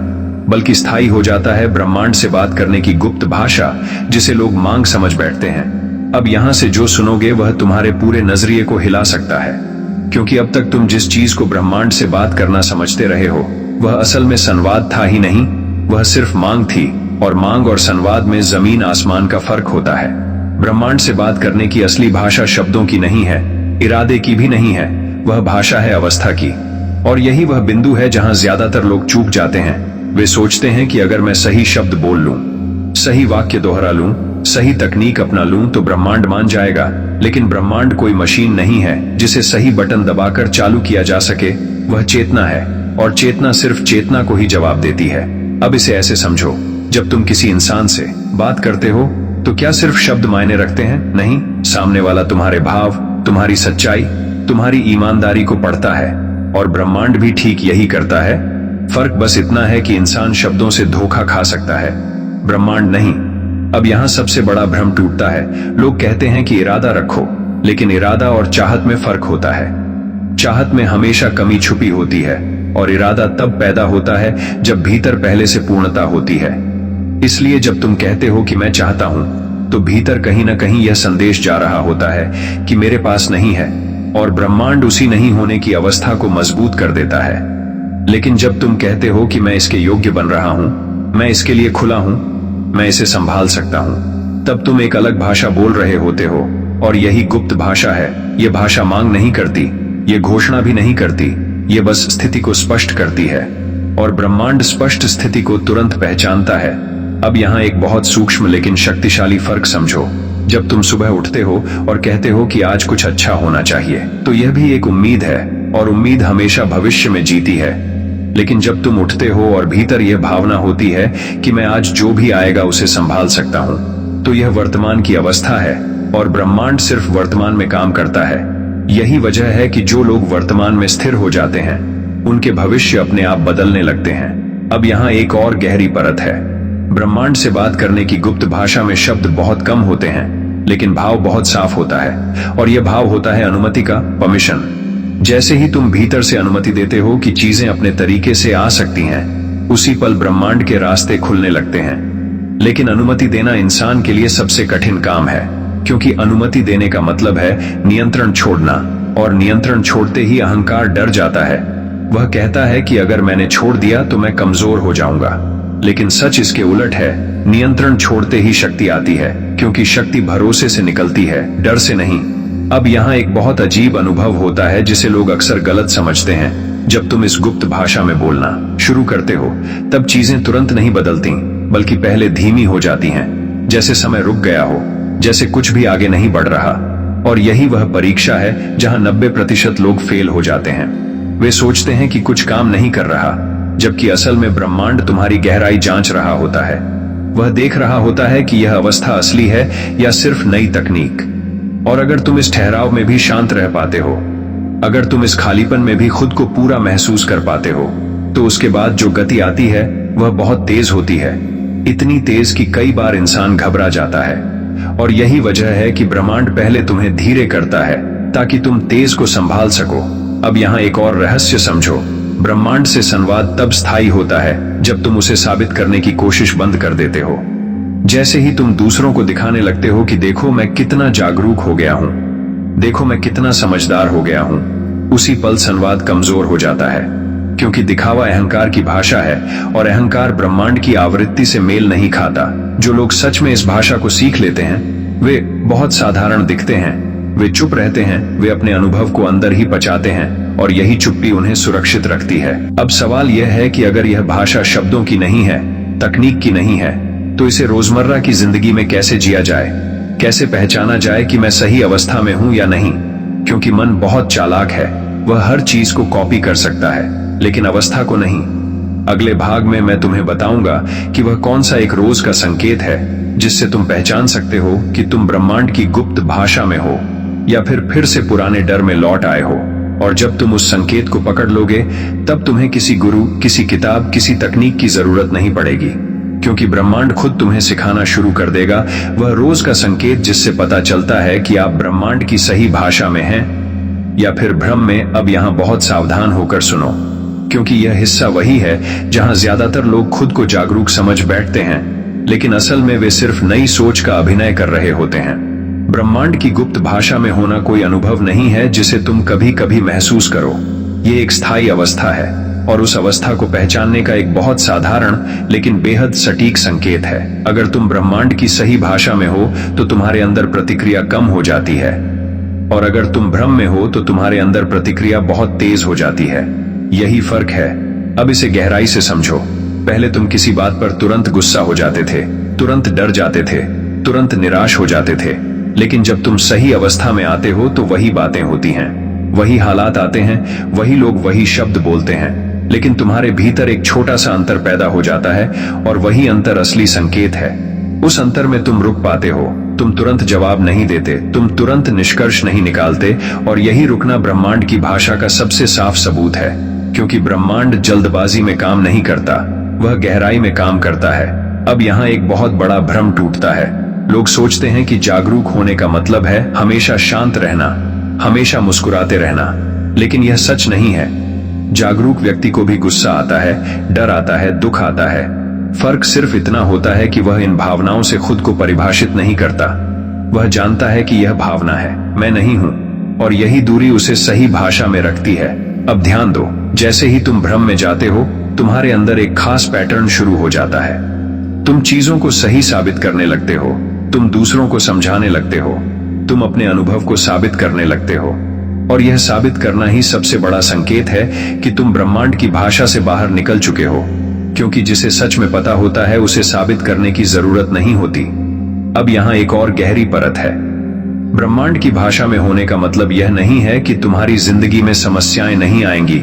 बल्कि स्थायी हो जाता है। ब्रह्मांड से बात करने की गुप्त भाषा जिसे लोग मांग समझ बैठते हैं। अब यहां से जो सुनोगे वह तुम्हारे पूरे नजरिए को हिला सकता है, क्योंकि अब तक तुम जिस चीज को ब्रह्मांड से बात करना समझते रहे हो वह असल में संवाद था ही नहीं, वह सिर्फ मांग थी। और मांग और संवाद में जमीन आसमान का फर्क होता है। ब्रह्मांड से बात करने की असली भाषा शब्दों की नहीं है, इरादे की भी नहीं है, वह भाषा है अवस्था की। और यही वह बिंदु है जहां ज्यादातर लोग चूक जाते हैं। वे सोचते हैं कि अगर मैं सही शब्द बोल लूं, सही वाक्य दोहरा लूं, सही तकनीक अपना लूं तो ब्रह्मांड मान जाएगा। लेकिन ब्रह्मांड कोई मशीन नहीं है जिसे सही बटन दबाकर चालू किया जा सके, वह चेतना है, और चेतना सिर्फ चेतना को ही जवाब देती है। अब इसे ऐसे समझो, जब तुम किसी इंसान से बात करते हो तो क्या सिर्फ शब्द मायने रखते हैं? नहीं, सामने वाला तुम्हारे भाव, तुम्हारी सच्चाई, तुम्हारी ईमानदारी को पढ़ता है। और ब्रह्मांड भी ठीक यही करता है। फर्क बस इतना है कि इंसान शब्दों से धोखा खा सकता है, ब्रह्मांड नहीं। अब यहाँ सबसे बड़ा भ्रम टूटता है। लोग कहते हैं कि इरादा रखो, लेकिन इरादा और चाहत में फर्क होता है। चाहत में हमेशा कमी छुपी होती है और इरादा तब पैदा होता है जब भीतर पहले से पूर्णता होती है। इसलिए जब तुम कहते हो कि मैं चाहता हूं, तो भीतर कहीं ना कहीं यह संदेश जा रहा होता है कि मेरे पास नहीं है, और ब्रह्मांड उसी नहीं होने की अवस्था को मजबूत कर देता है। लेकिन जब तुम कहते हो कि मैं इसके योग्य बन रहा हूं, मैं इसके लिए खुला हूं, मैं इसे संभाल सकता हूं, तब तुम एक अलग भाषा बोल रहे होते हो। और यही गुप्त भाषा है। यह भाषा मांग नहीं करती, ये घोषणा भी नहीं करती, ये बस स्थिति को स्पष्ट करती है। और ब्रह्मांड स्पष्ट स्थिति को तुरंत पहचानता है। अब यहाँ एक बहुत सूक्ष्म लेकिन शक्तिशाली फर्क समझो। जब तुम सुबह उठते हो और कहते हो कि आज कुछ अच्छा होना चाहिए, तो यह भी एक उम्मीद है, और उम्मीद हमेशा भविष्य में जीती है। लेकिन जब तुम उठते हो और भीतर यह भावना होती है कि मैं आज जो भी आएगा उसे संभाल सकता हूं, तो यह वर्तमान की अवस्था है। और ब्रह्मांड सिर्फ वर्तमान में काम करता है। यही वजह है कि जो लोग वर्तमान में स्थिर हो जाते हैं, उनके भविष्य अपने आप बदलने लगते हैं। अब यहाँ एक और गहरी परत है। ब्रह्मांड से बात करने की गुप्त भाषा में शब्द बहुत कम होते हैं, लेकिन भाव बहुत साफ होता है। और यह भाव होता है अनुमति का, परमिशन। जैसे ही तुम भीतर से अनुमति देते हो कि चीजें अपने तरीके से आ सकती हैं, उसी पल ब्रह्मांड के रास्ते खुलने लगते हैं। लेकिन अनुमति देना इंसान के लिए सबसे कठिन काम है, क्योंकि अनुमति देने का मतलब है नियंत्रण छोड़ना, और नियंत्रण छोड़ते ही अहंकार डर जाता है। वह कहता है कि अगर मैंने छोड़ दिया तो मैं कमजोर हो जाऊंगा। लेकिन सच इसके उलट है। नियंत्रण छोड़ते ही शक्ति आती है, क्योंकि शक्ति भरोसे से निकलती है, डर से नहीं। अब यहाँ एक बहुत अजीब अनुभव होता है जिसे लोग अक्सर गलत समझते हैं। जब तुम इस गुप्त भाषा में बोलना शुरू करते हो, तब चीजें तुरंत नहीं बदलती, बल्कि पहले धीमी हो जाती हैं, जैसे समय रुक गया हो, जैसे कुछ भी आगे नहीं बढ़ रहा। और यही वह परीक्षा है जहां 90% लोग फेल हो जाते हैं। वे सोचते हैं कि कुछ काम नहीं कर रहा, जबकि असल में ब्रह्मांड तुम्हारी गहराई जांच रहा होता है। वह देख रहा होता है कि यह अवस्था असली है या सिर्फ नई तकनीक। और अगर तुम इस ठहराव में भी शांत रह पाते हो, अगर तुम इस खालीपन में भी खुद को पूरा महसूस कर पाते हो, तो उसके बाद जो गति आती है वह बहुत तेज होती है। इतनी तेज कि कई बार इंसान घबरा जाता है। और यही वजह है कि ब्रह्मांड पहले तुम्हें धीरे करता है, ताकि तुम तेज को संभाल सको। अब यहाँ एक और रहस्य समझो। ब्रह्मांड से संवाद तब स्थायी होता है जब तुम उसे साबित करने की कोशिश बंद कर देते हो। जैसे ही तुम दूसरों को दिखाने लगते हो कि देखो मैं कितना जागरूक हो गया हूं, देखो मैं कितना समझदार हो गया हूं, उसी पल संवाद कमजोर हो जाता है। क्योंकि दिखावा अहंकार की भाषा है, और अहंकार ब्रह्मांड की आवृत्ति से मेल नहीं खाता। जो लोग सच में इस भाषा को सीख लेते हैं, वे बहुत साधारण दिखते हैं, वे चुप रहते हैं, वे अपने अनुभव को अंदर ही पचाते हैं, और यही चुप्पी उन्हें सुरक्षित रखती है। अब सवाल यह है कि अगर यह भाषा शब्दों की नहीं है, तकनीक की नहीं है, तो इसे रोजमर्रा की जिंदगी में कैसे जिया जाए? कैसे पहचाना जाए कि मैं सही अवस्था में हूं या नहीं? क्योंकि मन बहुत चालाक है, वह हर चीज को कॉपी कर सकता है, लेकिन अवस्था को नहीं। अगले भाग में मैं तुम्हें बताऊंगा कि वह कौन सा एक रोज का संकेत है जिससे तुम पहचान सकते हो कि तुम ब्रह्मांड की गुप्त भाषा में हो, या फिर से पुराने डर में लौट आए हो। और जब तुम उस संकेत को पकड़ लोगे, तब तुम्हें किसी गुरु, किसी किताब, किसी तकनीक की जरूरत नहीं पड़ेगी, क्योंकि ब्रह्मांड खुद तुम्हें सिखाना शुरू कर देगा। वह रोज का संकेत जिससे पता चलता है कि आप ब्रह्मांड की सही भाषा में हैं या फिर भ्रम में। अब यहाँ बहुत सावधान होकर सुनो, क्योंकि यह हिस्सा वही है जहां ज्यादातर लोग खुद को जागरूक समझ बैठते हैं, लेकिन असल में वे सिर्फ नई सोच का अभिनय कर रहे होते हैं। ब्रह्मांड की गुप्त भाषा में होना कोई अनुभव नहीं है जिसे तुम कभी कभी महसूस करो। ये एक स्थायी अवस्था है, और उस अवस्था को पहचानने का एक बहुत साधारण लेकिन बेहद सटीक संकेत है। अगर तुम ब्रह्मांड की सही भाषा में हो तो तुम्हारे अंदर प्रतिक्रिया कम हो जाती है, और अगर तुम भ्रम में हो तो तुम्हारे अंदर प्रतिक्रिया बहुत तेज हो जाती है। यही फर्क है। अब इसे गहराई से समझो। पहले तुम किसी बात पर तुरंत गुस्सा हो जाते थे, तुरंत डर जाते थे, तुरंत निराश हो जाते थे। लेकिन जब तुम सही अवस्था में आते हो तो वही बातें होती हैं, वही हालात आते हैं, वही लोग वही शब्द बोलते हैं, लेकिन तुम्हारे भीतर एक छोटा सा अंतर पैदा हो जाता है और वही अंतर असली संकेत है। उस अंतर में तुम रुक पाते हो, तुम तुरंत जवाब नहीं देते, तुम तुरंत निष्कर्ष नहीं निकालते, और यही रुकना ब्रह्मांड की भाषा का सबसे साफ सबूत है। क्योंकि ब्रह्मांड जल्दबाजी में काम नहीं करता, वह गहराई में काम करता है। अब यहाँ एक बहुत बड़ा भ्रम टूटता है। लोग सोचते हैं कि जागरूक होने का मतलब है हमेशा शांत रहना, हमेशा मुस्कुराते रहना, लेकिन यह सच नहीं है। जागरूक व्यक्ति को भी गुस्सा आता है, डर आता है, दुख आता है। फर्क सिर्फ इतना होता है कि वह इन भावनाओं से खुद को परिभाषित नहीं करता। वह जानता है कि यह भावना है, मैं नहीं हूं, और यही दूरी उसे सही भाषा में रखती है। अब ध्यान दो, जैसे ही तुम भ्रम में जाते हो, तुम्हारे अंदर एक खास पैटर्न शुरू हो जाता है। तुम चीजों को सही साबित करने लगते हो, तुम दूसरों को समझाने लगते हो, तुम अपने अनुभव को साबित करने लगते हो, और यह साबित करना ही सबसे बड़ा संकेत है कि तुम ब्रह्मांड की भाषा से बाहर निकल चुके हो। क्योंकि जिसे सच में पता होता है उसे साबित करने की जरूरत नहीं होती। अब यहाँ एक और गहरी परत है। ब्रह्मांड की भाषा में होने का मतलब यह नहीं है कि तुम्हारी जिंदगी में समस्याएं नहीं आएंगी,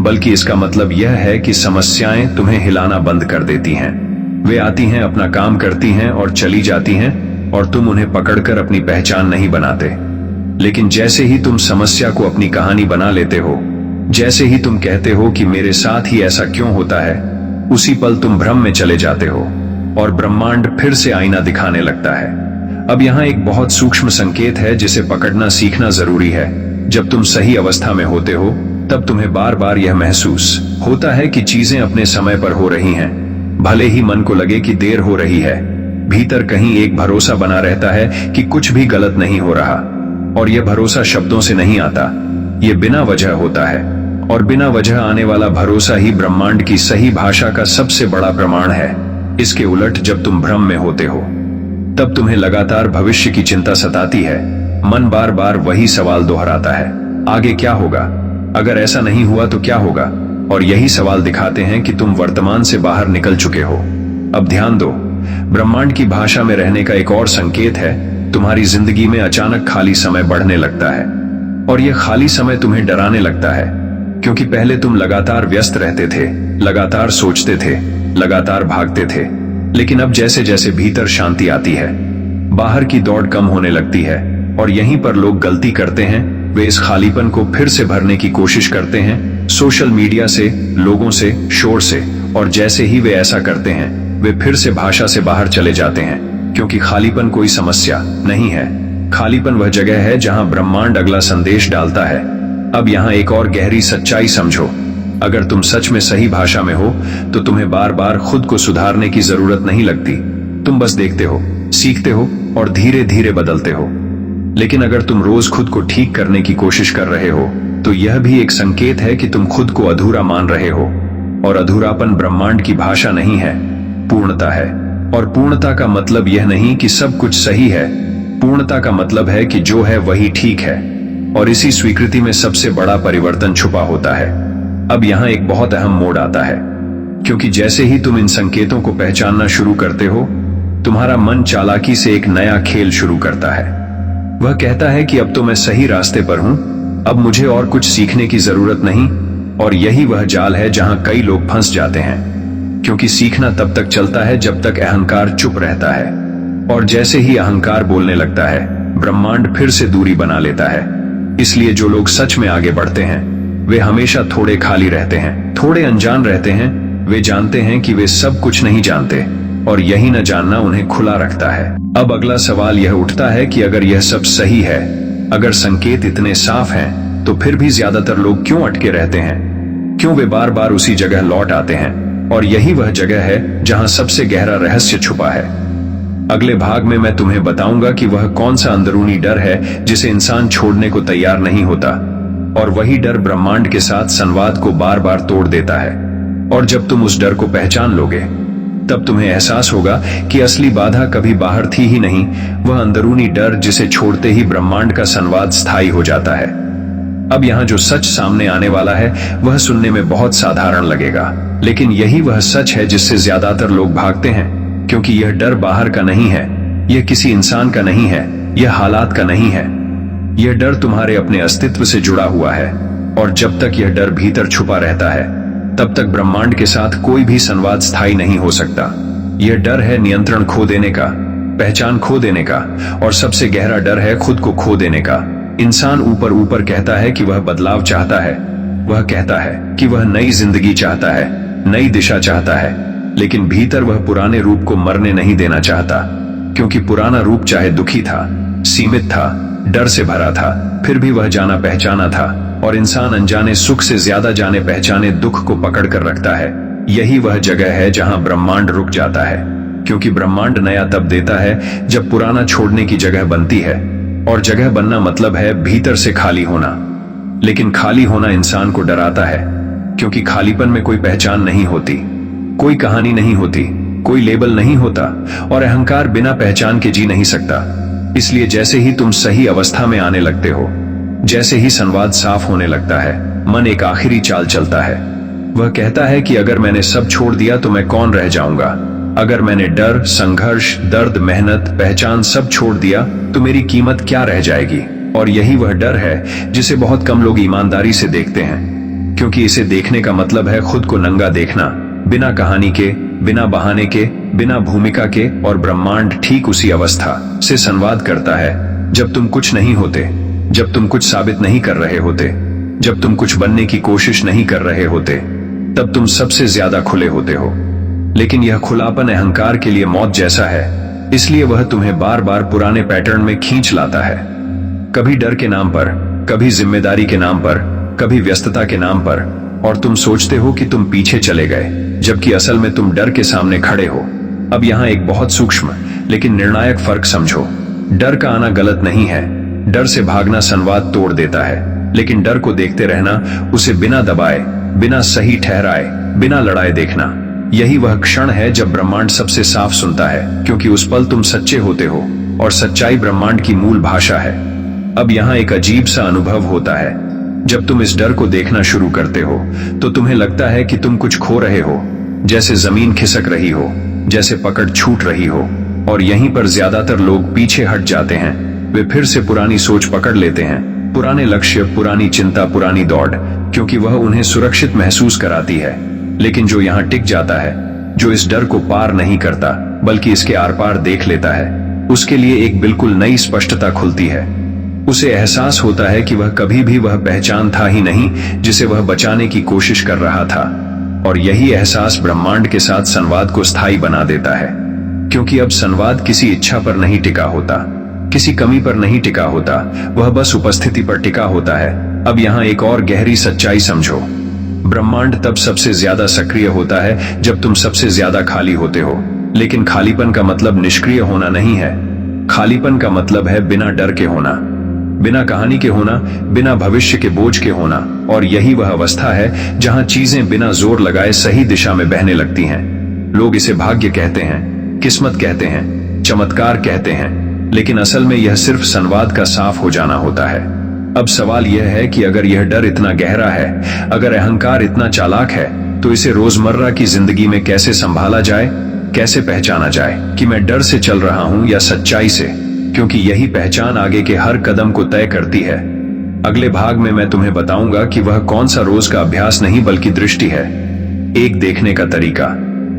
बल्कि इसका मतलब यह है कि समस्याएं तुम्हें हिलाना बंद कर देती हैं। वे आती हैं, अपना काम करती हैं और चली जाती हैं, और तुम उन्हें पकड़कर अपनी पहचान नहीं बनाते। लेकिन जैसे ही तुम समस्या को अपनी कहानी बना लेते हो, जैसे ही तुम कहते हो कि मेरे साथ ही ऐसा क्यों होता है, उसी पल तुम भ्रम में चले जाते हो और ब्रह्मांड फिर से आईना दिखाने लगता है। अब यहाँ एक बहुत सूक्ष्म संकेत है जिसे पकड़ना सीखना जरूरी है। जब तुम सही अवस्था में होते हो, तब तुम्हें बार बार यह महसूस होता है कि चीजें अपने समय पर हो रही हैं, भले ही मन को लगे कि देर हो रही है। भीतर कहीं एक भरोसा बना रहता है कि कुछ भी गलत नहीं हो रहा, और यह भरोसा शब्दों से नहीं आता, यह बिना वजह होता है, और बिना वजह आने वाला भरोसा ही ब्रह्मांड की सही भाषा का सबसे बड़ा प्रमाण है। इसके उलट जब तुम भ्रम में होते हो, तब तुम्हें लगातार भविष्य की चिंता सताती है। मन बार बार वही सवाल दोहराता है, आगे क्या होगा, अगर ऐसा नहीं हुआ तो क्या होगा, और यही सवाल दिखाते हैं कि तुम वर्तमान से बाहर निकल चुके हो। अब ध्यान दो, ब्रह्मांड की भाषा में रहने का एक और संकेत है, तुम्हारी जिंदगी में अचानक खाली समय बढ़ने लगता है, और यह खाली समय तुम्हें डराने लगता है। क्योंकि पहले तुम लगातार व्यस्त रहते थे, लगातार सोचते थे, लगातार भागते थे, लेकिन अब जैसे जैसे भीतर शांति आती है, बाहर की दौड़ कम होने लगती है, और यहीं पर लोग गलती करते हैं। वे इस खालीपन को फिर से भरने की कोशिश करते हैं, सोशल मीडिया से, लोगों से, शोर से, और जैसे ही वे ऐसा करते हैं, वे फिर से भाषा से बाहर चले जाते हैं। क्योंकि खालीपन कोई समस्या नहीं है, खालीपन वह जगह है जहां ब्रह्मांड अगला संदेश डालता है। अब यहाँ एक और गहरी सच्चाई समझो, अगर तुम सच में सही भाषा में हो, तो तुम्हें बार बार खुद को सुधारने की जरूरत नहीं लगती। तुम बस देखते हो, सीखते हो, और धीरे धीरे बदलते हो। लेकिन अगर तुम रोज खुद को ठीक करने की कोशिश कर रहे हो, तो यह भी एक संकेत है कि तुम खुद को अधूरा मान रहे हो, और अधूरापन ब्रह्मांड की भाषा नहीं है, पूर्णता है। और पूर्णता का मतलब यह नहीं कि सब कुछ सही है, पूर्णता का मतलब है कि जो है वही ठीक है, और इसी स्वीकृति में सबसे बड़ा परिवर्तन छुपा होता है। अब यहाँ एक बहुत अहम मोड़ आता है, क्योंकि जैसे ही तुम इन संकेतों को पहचानना शुरू करते हो, तुम्हारा मन चालाकी से एक नया खेल शुरू करता है। वह कहता है कि अब तो मैं सही रास्ते पर हूं, अब मुझे और कुछ सीखने की जरूरत नहीं। और यही वह जाल है जहां कई लोग फंस जाते हैं, क्योंकि सीखना तब तक चलता है जब तक अहंकार चुप रहता है, और जैसे ही अहंकार बोलने लगता है, ब्रह्मांड फिर से दूरी बना लेता है। इसलिए जो लोग सच में आगे बढ़ते हैं, वे हमेशा थोड़े खाली रहते हैं, थोड़े अनजान रहते हैं। वे जानते हैं कि वे सब कुछ नहीं जानते, और यही न जानना उन्हें खुला रखता है। अब अगला सवाल यह उठता है कि अगर यह सब सही है, अगर संकेत इतने साफ हैं, तो फिर भी ज्यादातर लोग क्यों अटके रहते हैं? क्यों वे बार बार उसी जगह लौट आते हैं? और यही वह जगह है जहां सबसे गहरा रहस्य छुपा है। अगले भाग में मैं तुम्हें बताऊंगा कि वह कौन सा अंदरूनी डर है जिसे इंसान छोड़ने को तैयार नहीं होता, और वही डर ब्रह्मांड के साथ संवाद को बार बार तोड़ देता है। और जब तुम उस डर को पहचान लोगे, तब तुम्हें एहसास होगा कि असली बाधा कभी बाहर थी ही नहीं, वह अंदरूनी डर जिसे छोड़ते ही ब्रह्मांड का संवाद स्थायी हो जाता है। अब यहाँ जो सच सामने आने वाला है, वह सुनने में बहुत साधारण लगेगा, लेकिन यही वह सच है जिससे ज्यादातर लोग भागते हैं। क्योंकि यह डर बाहर का नहीं है, यह किसी इंसान का नहीं है, यह हालात का नहीं है, यह डर तुम्हारे अपने अस्तित्व से जुड़ा हुआ है। और जब तक यह डर भीतर छुपा रहता है, तब तक ब्रह्मांड के साथ कोई भी संवाद स्थायी नहीं हो सकता। यह डर है नियंत्रण खो देने का, पहचान खो देने का, और सबसे गहरा डर है खुद को खो देने का। इंसान ऊपर ऊपर कहता है कि वह बदलाव चाहता है, वह कहता है कि वह नई जिंदगी चाहता है, नई दिशा चाहता है, लेकिन भीतर वह पुराने रूप को मरने नहीं देना चाहता, क्योंकि पुराना रूप चाहे दुखी था, सीमित था, डर से भरा था, फिर भी वह जाना पहचाना था। और इंसान अनजाने सुख से ज्यादा जाने पहचाने दुख को पकड़ कर रखता है। यही वह जगह है जहां ब्रह्मांड रुक जाता है, क्योंकि ब्रह्मांड नया तब देता है जब पुराना छोड़ने की जगह बनती है। और जगह बनना मतलब है भीतर से खाली होना। लेकिन खाली होना इंसान को डराता है, क्योंकि खालीपन में कोई पहचान नहीं होती, कोई कहानी नहीं होती, कोई लेबल नहीं होता, और अहंकार बिना पहचान के जी नहीं सकता। इसलिए जैसे ही तुम सही अवस्था में आने लगते हो, जैसे ही संवाद साफ होने लगता है, मन एक आखिरी चाल चलता है। वह कहता है कि अगर मैंने सब छोड़ दिया तो मैं कौन रह जाऊंगा। अगर मैंने डर, संघर्ष, दर्द, मेहनत, पहचान सब छोड़ दिया तो मेरी कीमत क्या रह जाएगी। और यही वह डर है जिसे बहुत कम लोग ईमानदारी से देखते हैं, क्योंकि इसे देखने का मतलब है खुद को नंगा देखना, बिना कहानी के, बिना बहाने के, बिना भूमिका के। और ब्रह्मांड ठीक उसी अवस्था से संवाद करता है जब तुम कुछ नहीं होते, जब तुम कुछ साबित नहीं कर रहे होते, जब तुम कुछ बनने की कोशिश नहीं कर रहे होते, तब तुम सबसे ज्यादा खुले होते हो। लेकिन यह खुलापन अहंकार के लिए मौत जैसा है, इसलिए वह तुम्हें बार बार पुराने पैटर्न में खींच लाता है। कभी डर के नाम पर, कभी जिम्मेदारी के नाम पर, कभी व्यस्तता के नाम पर, और तुम सोचते हो कि तुम पीछे चले गए, जबकि असल में तुम डर के सामने खड़े हो। अब यहाँ एक बहुत सूक्ष्म लेकिन निर्णायक फर्क समझो। डर का आना गलत नहीं है, डर से भागना संवाद तोड़ देता है, लेकिन डर को देखते रहना, उसे बिना दबाए, बिना सही ठहराए, बिना लड़ाए देखना, यही वह क्षण है जब ब्रह्मांड सबसे साफ सुनता है, क्योंकि उस पल तुम सच्चे होते हो, और सच्चाई ब्रह्मांड की मूल भाषा है। अब यहाँ एक अजीब सा अनुभव होता है। जब तुम इस डर को देखना शुरू करते हो तो तुम्हें लगता है कि तुम कुछ खो रहे हो, जैसे जमीन खिसक रही हो, जैसे पकड़ छूट रही हो। और यहीं पर ज्यादातर लोग पीछे हट जाते हैं। वे फिर से पुरानी सोच पकड़ लेते हैं, पुराने लक्ष्य, पुरानी चिंता, पुरानी दौड़, क्योंकि वह उन्हें सुरक्षित महसूस कराती है। लेकिन जो यहाँ टिक जाता है, जो इस डर को पार नहीं करता बल्कि इसके आर पार देख लेता है, उसके लिए एक बिल्कुल नई स्पष्टता खुलती है। उसे एहसास होता है कि वह कभी भी वह पहचान था ही नहीं जिसे वह बचाने की कोशिश कर रहा था। और यही एहसास ब्रह्मांड के साथ संवाद को स्थायी बना देता है, क्योंकि अब संवाद किसी इच्छा पर नहीं टिका होता, किसी कमी पर नहीं टिका होता, वह बस उपस्थिति पर टिका होता है। अब यहाँ एक और गहरी सच्चाई समझो। ब्रह्मांड तब सबसे ज्यादा सक्रिय होता है जब तुम सबसे ज्यादा खाली होते हो। लेकिन खालीपन का मतलब निष्क्रिय होना नहीं है। खालीपन का मतलब है बिना डर के होना, बिना कहानी के होना, बिना भविष्य के बोझ के होना। और यही वह अवस्था है जहां चीजें बिना जोर लगाए सही दिशा में बहने लगती हैं। लोग इसे भाग्य कहते हैं, किस्मत कहते हैं, चमत्कार कहते हैं, लेकिन असल में यह सिर्फ संवाद का साफ हो जाना होता है। अब सवाल यह है कि अगर यह डर इतना गहरा है, अगर अहंकार इतना चालाक है, तो इसे रोजमर्रा की जिंदगी में कैसे संभाला जाए, कैसे पहचाना जाए कि मैं डर से चल रहा हूं या सच्चाई से, क्योंकि यही पहचान आगे के हर कदम को तय करती है। अगले भाग में मैं तुम्हें बताऊंगा कि वह कौन सा रोज का अभ्यास नहीं बल्कि दृष्टि है, एक देखने का तरीका,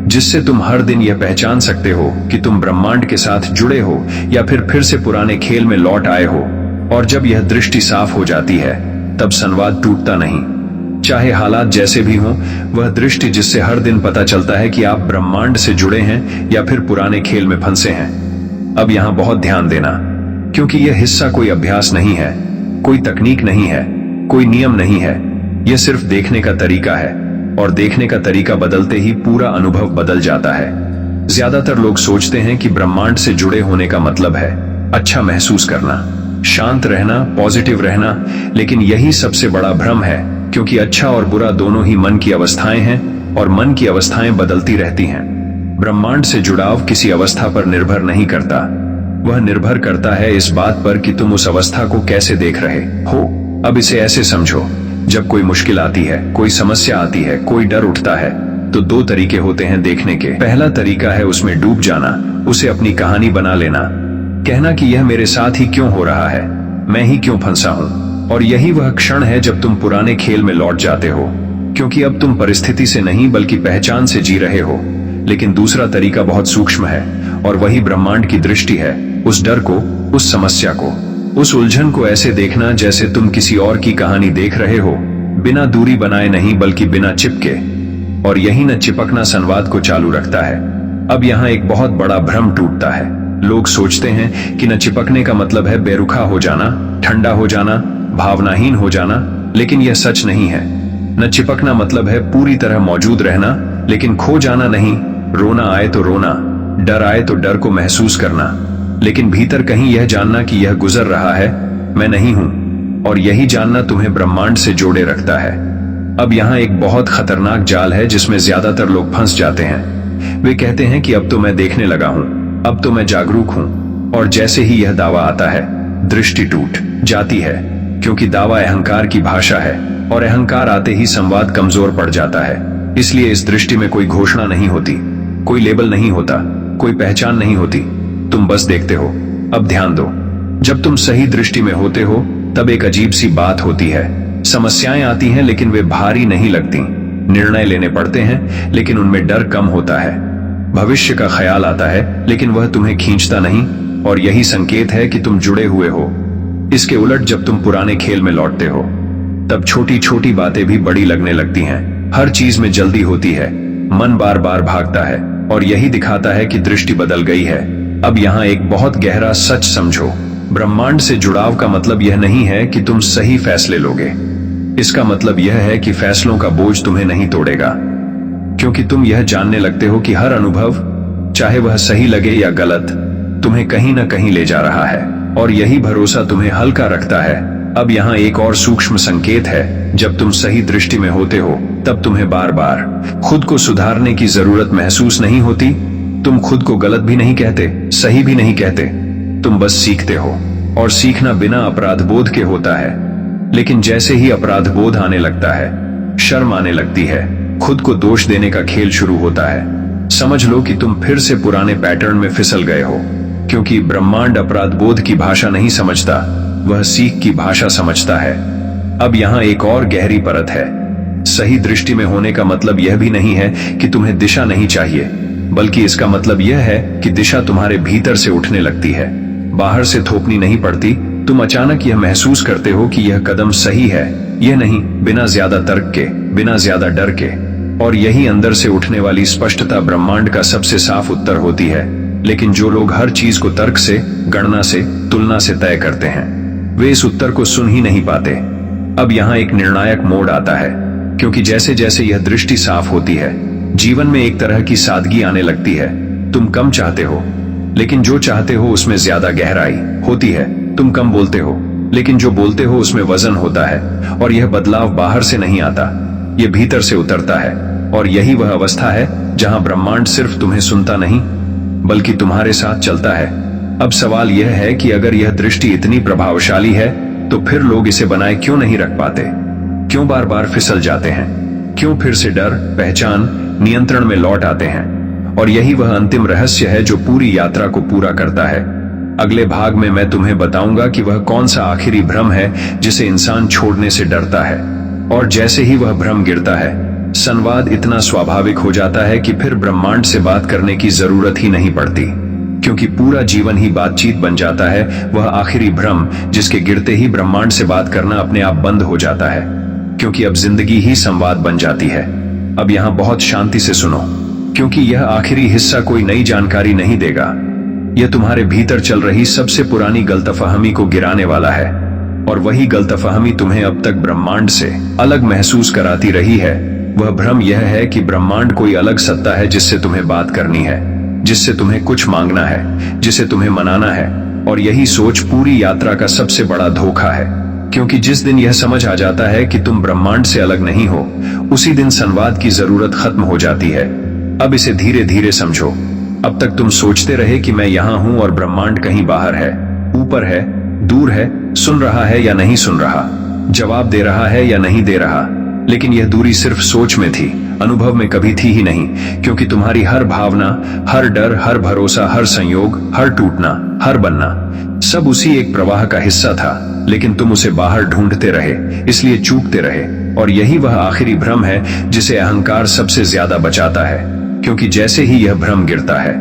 जिससे तुम हर दिन यह पहचान सकते हो कि तुम ब्रह्मांड के साथ जुड़े हो या फिर से पुराने खेल में लौट आए हो। और जब यह दृष्टि साफ हो जाती है, तब संवाद टूटता नहीं, चाहे हालात जैसे भी हों। वह दृष्टि जिससे हर दिन पता चलता है कि आप ब्रह्मांड से जुड़े हैं या फिर पुराने खेल में फंसे हैं। अब यहाँ बहुत ध्यान देना, क्योंकि यह हिस्सा कोई अभ्यास नहीं है, कोई तकनीक नहीं है, कोई नियम नहीं है। यह सिर्फ देखने का तरीका है, और देखने का तरीका बदलते ही पूरा अनुभव बदल जाता है। ज्यादातर लोग सोचते हैं कि ब्रह्मांड से जुड़े होने का मतलब है अच्छा महसूस करना, शांत रहना, पॉजिटिव रहना। लेकिन यही सबसे बड़ा भ्रम है, क्योंकि अच्छा और बुरा दोनों ही मन की अवस्थाएं हैं, और मन की अवस्थाएं बदलती रहती हैं। ब्रह्मांड से जुड़ाव किसी अवस्था पर निर्भर नहीं करता, वह निर्भर करता है इस बात पर कि तुम उस अवस्था को कैसे देख रहे हो। अब इसे ऐसे समझो, जब कोई मुश्किल आती है, कोई समस्या आती है, कोई डर उठता है, तो दो तरीके होते हैं देखने के। पहला तरीका है उसमें डूब जाना, उसे अपनी कहानी बना लेना, कहना कि यह मेरे साथ ही क्यों हो रहा है, मैं ही क्यों फंसा हूं। और यही वह क्षण है जब तुम पुराने खेल में लौट जाते हो, क्योंकि अब तुम परिस्थिति से नहीं बल्कि पहचान से जी रहे हो। लेकिन दूसरा तरीका बहुत सूक्ष्म है और वही ब्रह्मांड की दृष्टि है। उस डर को, उस समस्या को, उस उलझन को ऐसे देखना जैसे तुम किसी और की कहानी देख रहे हो, बिना दूरी बनाए नहीं बल्कि बिना चिपके। और यही न चिपकना संवाद को चालू रखता है। अब यहाँ एक बहुत बड़ा भ्रम टूटता है। लोग सोचते हैं कि न चिपकने का मतलब है बेरुखा हो जाना, ठंडा हो जाना, भावनाहीन हो जाना, लेकिन यह सच नहीं है। न चिपकना मतलब है पूरी तरह मौजूद रहना, लेकिन खो जाना नहीं। रोना आए तो रोना, डर आए तो डर को महसूस करना, लेकिन भीतर कहीं यह जानना कि यह गुजर रहा है, मैं नहीं हूं। और यही जानना तुम्हें ब्रह्मांड से जोड़े रखता है। अब यहाँ एक बहुत खतरनाक जाल है जिसमें ज्यादातर लोग फंस जाते हैं। वे कहते हैं कि अब तो मैं देखने लगा हूं, अब तो मैं जागरूक हूं, और जैसे ही यह दावा आता है, दृष्टि टूट जाती है, क्योंकि दावा अहंकार की भाषा है और अहंकार आते ही संवाद कमजोर पड़ जाता है। इसलिए इस दृष्टि में कोई घोषणा नहीं होती, कोई लेबल नहीं होता, कोई पहचान नहीं होती, तुम बस देखते हो। अब ध्यान दो, जब तुम सही दृष्टि में होते हो तब एक अजीब सी बात होती है। समस्याएं आती हैं लेकिन वे भारी नहीं लगती। निर्णय लेने पड़ते हैं लेकिन उनमें डर कम होता है। भविष्य का ख्याल आता है लेकिन वह तुम्हें खींचता नहीं, और यही संकेत है कि तुम जुड़े हुए हो। इसके उलट जब तुम पुराने खेल में लौटते हो तब छोटी छोटी बातें भी बड़ी लगने लगती हैं। हर चीज में जल्दी होती है, मन बार बार भागता है, और यही दिखाता है कि दृष्टि बदल गई है। अब यहाँ एक बहुत गहरा सच समझो। ब्रह्मांड से जुड़ाव का मतलब यह नहीं है कि तुम सही फैसले लोगे। इसका मतलब यह है कि फैसलों का बोझ तुम्हें नहीं तोड़ेगा, क्योंकि तुम यह जानने लगते हो कि हर अनुभव, चाहे वह सही लगे या गलत, तुम्हें कहीं ना कहीं ले जा रहा है, और यही भरोसा तुम्हें हल्का रखता है। अब यहाँ एक और सूक्ष्म संकेत है। जब तुम सही दृष्टि में होते हो तब तुम्हें बार बार खुद को सुधारने की जरूरत महसूस नहीं होती। तुम खुद को गलत भी नहीं कहते, सही भी नहीं कहते, तुम बस सीखते हो। और सीखना बिना अपराध बोध के होता है। लेकिन जैसे ही अपराध बोध आने लगता है, शर्म आने लगती है, खुद को दोष देने का खेल शुरू होता है, समझ लो कि तुम फिर से पुराने पैटर्न में फिसल गए हो। क्योंकि ब्रह्मांड अपराध बोध की भाषा नहीं समझता, वह सीख की भाषा समझता है। अब यहाँ एक और गहरी परत है। सही दृष्टि में होने का मतलब यह भी नहीं है कि तुम्हें दिशा नहीं चाहिए, बल्कि इसका मतलब यह है कि दिशा तुम्हारे भीतर से उठने लगती है, बाहर से थोपनी नहीं पड़ती। तुम अचानक यह महसूस करते हो कि यह कदम सही है, यह नहीं, बिना ज्यादा तर्क के, बिना ज्यादा डर के। और यही अंदर से उठने वाली स्पष्टता ब्रह्मांड का सबसे साफ उत्तर होती है। लेकिन जो लोग हर चीज को तर्क से, गणना से, तुलना से तय करते हैं, वे इस उत्तर को सुन ही नहीं पाते। अब यहाँ एक निर्णायक मोड़ आता है, क्योंकि जैसे जैसे यह दृष्टि साफ होती है, जीवन में एक तरह की सादगी आने लगती है। तुम कम चाहते हो, लेकिन जो चाहते हो उसमें ज्यादा गहराई होती है। तुम कम बोलते हो, लेकिन जो बोलते हो उसमें वजन होता है। और यह बदलाव बाहर से नहीं आता, यह भीतर से उतरता है। और यही वह अवस्था है जहां ब्रह्मांड सिर्फ तुम्हें सुनता नहीं, बल्कि तुम्हारे साथ चलता है। अब सवाल यह है कि अगर यह दृष्टि इतनी प्रभावशाली है, तो फिर लोग इसे बनाए क्यों नहीं रख पाते? क्यों बार बार फिसल जाते हैं? क्यों फिर से डर, पहचान, नियंत्रण में लौट आते हैं? और यही वह अंतिम रहस्य है जो पूरी यात्रा को पूरा करता है। अगले भाग में मैं तुम्हें बताऊंगा कि वह कौन सा आखिरी भ्रम है जिसे इंसान छोड़ने से डरता है। और जैसे ही वह भ्रम गिरता है, संवाद इतना स्वाभाविक हो जाता है कि फिर ब्रह्मांड से बात करने की जरूरत ही नहीं पड़ती, क्योंकि पूरा जीवन ही बातचीत बन जाता है। वह आखिरी भ्रम जिसके गिरते ही ब्रह्मांड से बात करना अपने आप बंद हो जाता है, क्योंकि अब जिंदगी ही संवाद बन जाती है। अब यहाँ बहुत शांति से सुनो, क्योंकि यह आखिरी हिस्सा कोई नई जानकारी नहीं देगा। यह तुम्हारे भीतर चल रही सबसे पुरानी गलतफहमी को गिराने वाला है। और वही गलतफहमी तुम्हें अब तक ब्रह्मांड से अलग महसूस कराती रही है। वह भ्रम यह है कि ब्रह्मांड कोई अलग सत्ता है जिससे तुम्हें बात करनी है, जिससे तुम्हें कुछ मांगना है, जिसे तुम्हें मनाना है। और यही सोच पूरी यात्रा का सबसे बड़ा धोखा है, क्योंकि जिस दिन यह समझ आ जाता है कि तुम ब्रह्मांड से अलग नहीं हो, उसी दिन संवाद की जरूरत खत्म हो जाती है। अब इसे धीरे धीरे समझो। अब तक तुम सोचते रहे कि मैं यहाँ हूं और ब्रह्मांड कहीं बाहर है, ऊपर है, दूर है, सुन रहा है या नहीं सुन रहा, जवाब दे रहा है या नहीं दे रहा। लेकिन यह दूरी सिर्फ सोच में थी, अनुभव में कभी थी ही नहीं, क्योंकि तुम्हारी हर भावना, हर डर, हर भरोसा, हर संयोग, हर टूटना, हर बनना, सब उसी एक प्रवाह का हिस्सा था। लेकिन तुम उसे बाहर ढूंढते रहे, इसलिए चूकते रहे। और यही वह आखिरी भ्रम है जिसे अहंकार सबसे ज्यादा बचाता है, क्योंकि जैसे ही यह भ्रम गिरता है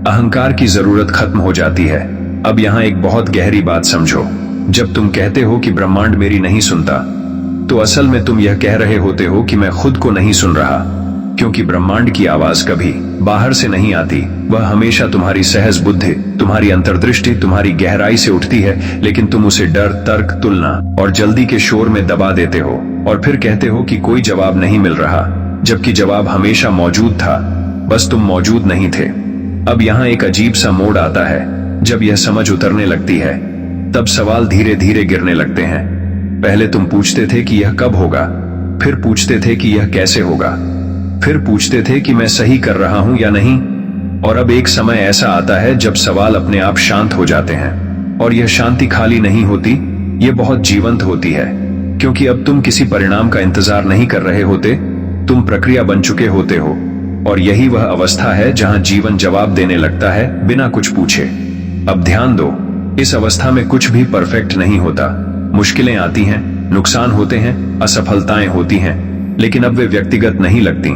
अहंकार की जरूरत खत्म हो जाती है। अब यहाँ एक बहुत गहरी बात समझो। जब तुम कहते हो कि ब्रह्मांड मेरी नहीं सुनता, तो असल में तुम यह कह रहे होते हो कि मैं खुद को नहीं सुन रहा, क्योंकि ब्रह्मांड की आवाज कभी बाहर से नहीं आती। वह हमेशा तुम्हारी सहज बुद्धि, तुम्हारी अंतर्दृष्टि, तुम्हारी गहराई से उठती है, लेकिन तुम उसे डर, तर्क, तुलना और जल्दी के शोर में दबा देते हो और फिर कहते हो कि कोई जवाब नहीं मिल रहा, जबकि जवाब हमेशा मौजूद था, बस तुम मौजूद नहीं थे। अब यहाँ एक अजीब सा मोड़ आता है। जब यह समझ उतरने लगती है तब सवाल धीरे धीरे गिरने लगते हैं। पहले तुम पूछते थे कि यह कब होगा, फिर पूछते थे कि यह कैसे होगा, फिर पूछते थे कि मैं सही कर रहा हूं या नहीं, और अब एक समय ऐसा आता है जब सवाल अपने आप शांत हो जाते हैं। और यह शांति खाली नहीं होती, यह बहुत जीवंत होती है, क्योंकि अब तुम किसी परिणाम का इंतजार नहीं कर रहे होते, तुम प्रक्रिया बन चुके होते हो। और यही वह अवस्था है जहां जीवन जवाब देने लगता है बिना कुछ पूछे। अब ध्यान दो, इस अवस्था में कुछ भी परफेक्ट नहीं होता। मुश्किलें आती हैं, नुकसान होते हैं, असफलताएं होती हैं, लेकिन अब वे व्यक्तिगत नहीं लगती,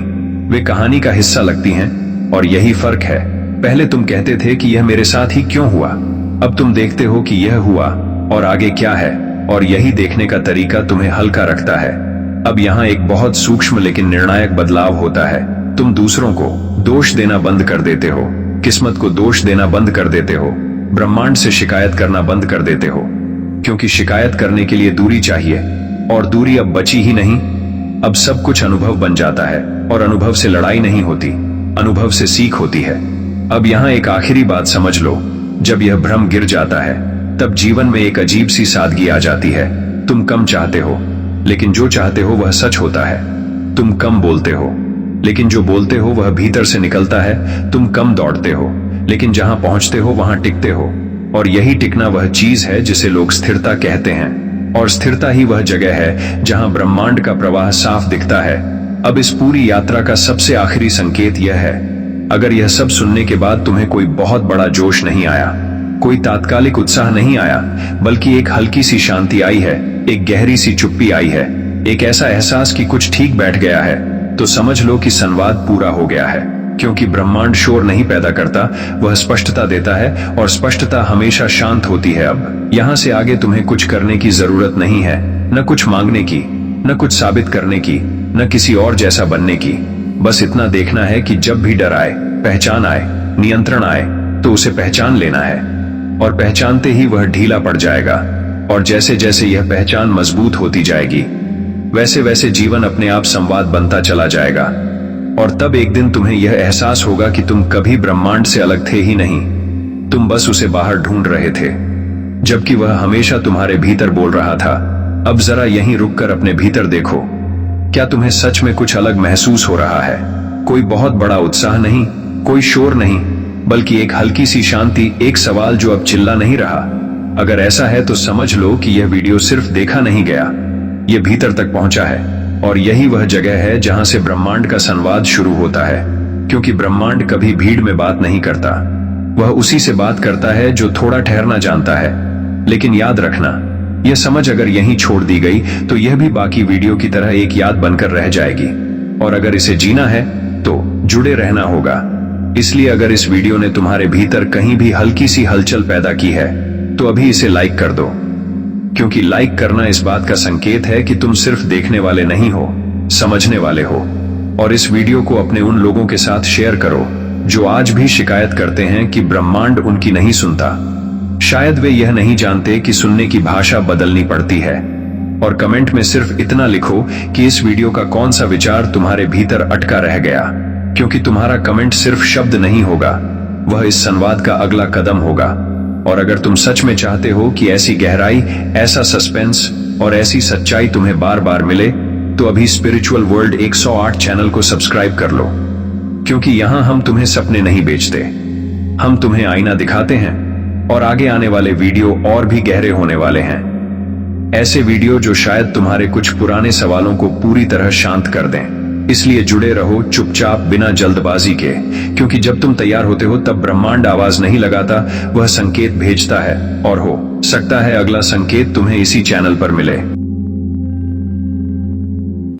वे कहानी का हिस्सा लगती हैं। और यही फर्क है। पहले तुम कहते थे कि यह मेरे साथ ही क्यों हुआ, अब तुम देखते हो कि यह हुआ और आगे क्या है, और यही देखने का तरीका तुम्हें हल्का रखता है। अब यहाँ एक बहुत सूक्ष्म लेकिन निर्णायक बदलाव होता है। तुम दूसरों को दोष देना बंद कर देते हो, किस्मत को दोष देना बंद कर देते हो, ब्रह्मांड से शिकायत करना बंद कर देते हो, क्योंकि शिकायत करने के लिए दूरी चाहिए, और दूरी अब बची ही नहीं। अब सब कुछ अनुभव बन जाता है, और अनुभव से लड़ाई नहीं होती, अनुभव से सीख होती है। अब यहाँ एक आखिरी बात समझ लो, जब यह भ्रम गिर जाता है तब जीवन में एक अजीब सी सादगी आ जाती है। तुम कम चाहते हो, लेकिन जो चाहते हो वह सच होता है। तुम कम बोलते हो, लेकिन जो बोलते हो वह भीतर से निकलता है। तुम कम दौड़ते हो, लेकिन जहां पहुंचते हो वहां टिकते हो, और यही टिकना वह चीज है जिसे लोग स्थिरता कहते हैं। और स्थिरता ही वह जगह है जहां ब्रह्मांड का प्रवाह साफ दिखता है। अब इस पूरी यात्रा का सबसे आखिरी संकेत यह है, अगर यह सब सुनने के बाद तुम्हें कोई बहुत बड़ा जोश नहीं आया, कोई तात्कालिक उत्साह नहीं आया, बल्कि एक हल्की सी शांति आई है, एक गहरी सी चुप्पी आई है, एक ऐसा एहसास कि कुछ ठीक बैठ गया है, तो समझ लो कि संवाद पूरा हो गया है। क्योंकि ब्रह्मांड शोर नहीं पैदा करता, वह स्पष्टता देता है, और स्पष्टता हमेशा शांत होती है। अब यहाँ से आगे तुम्हें कुछ करने की जरूरत नहीं है, न कुछ मांगने की, न कुछ साबित करने की, न किसी और जैसा बनने की। बस इतना देखना है कि जब भी डर आए, पहचान आए, नियंत्रण आए, तो उसे पहचान लेना है, और पहचानते ही वह ढीला पड़ जाएगा। और जैसे जैसे यह पहचान मजबूत होती जाएगी, वैसे वैसे जीवन अपने आप संवाद बनता चला जाएगा। और तब एक दिन तुम्हें यह एहसास होगा कि तुम कभी ब्रह्मांड से अलग थे ही नहीं, तुम बस उसे बाहर ढूंढ रहे थे, जबकि वह हमेशा तुम्हारे भीतर बोल रहा था। अब जरा यहीं रुककर अपने भीतर देखो, क्या तुम्हें सच में कुछ अलग महसूस हो रहा है? कोई बहुत बड़ा उत्साह नहीं, कोई शोर नहीं, बल्कि एक हल्की सी शांति, एक सवाल जो अब चिल्ला नहीं रहा। अगर ऐसा है तो समझ लो कि यह वीडियो सिर्फ देखा नहीं गया, यह भीतर तक पहुंचा है। और यही वह जगह है जहां से ब्रह्मांड का संवाद शुरू होता है, क्योंकि ब्रह्मांड कभी भीड़ में बात नहीं करता, वह उसी से बात करता है जो थोड़ा ठहरना जानता है। लेकिन याद रखना, यह समझ अगर यहीं छोड़ दी गई तो यह भी बाकी वीडियो की तरह एक याद बनकर रह जाएगी। और अगर इसे जीना है तो जुड़े रहना होगा। इसलिए अगर इस वीडियो ने तुम्हारे भीतर कहीं भी हल्की सी हलचल पैदा की है तो अभी इसे लाइक कर दो, क्योंकि लाइक करना इस बात का संकेत है कि तुम सिर्फ देखने वाले नहीं हो, समझने वाले हो। और इस वीडियो को अपने उन लोगों के साथ शेयर करो जो आज भी शिकायत करते हैं कि ब्रह्मांड उनकी नहीं सुनता। शायद वे यह नहीं जानते कि सुनने की भाषा बदलनी पड़ती है। और कमेंट में सिर्फ इतना लिखो कि इस वीडियो का कौन सा विचार तुम्हारे भीतर अटका रह गया, क्योंकि तुम्हारा कमेंट सिर्फ शब्द नहीं होगा, वह इस संवाद का अगला कदम होगा। और अगर तुम सच में चाहते हो कि ऐसी गहराई, ऐसा सस्पेंस और ऐसी सच्चाई तुम्हें बार बार मिले, तो अभी स्पिरिचुअल वर्ल्ड 108 चैनल को सब्सक्राइब कर लो, क्योंकि यहां हम तुम्हें सपने नहीं बेचते, हम तुम्हें आईना दिखाते हैं। और आगे आने वाले वीडियो और भी गहरे होने वाले हैं, ऐसे वीडियो जो शायद तुम्हारे कुछ पुराने सवालों को पूरी तरह शांत कर दें। इसलिए जुड़े रहो चुपचाप, बिना जल्दबाजी के, क्योंकि जब तुम तैयार होते हो तब ब्रह्मांड आवाज नहीं लगाता, वह संकेत भेजता है। और हो सकता है अगला संकेत तुम्हें इसी चैनल पर मिले।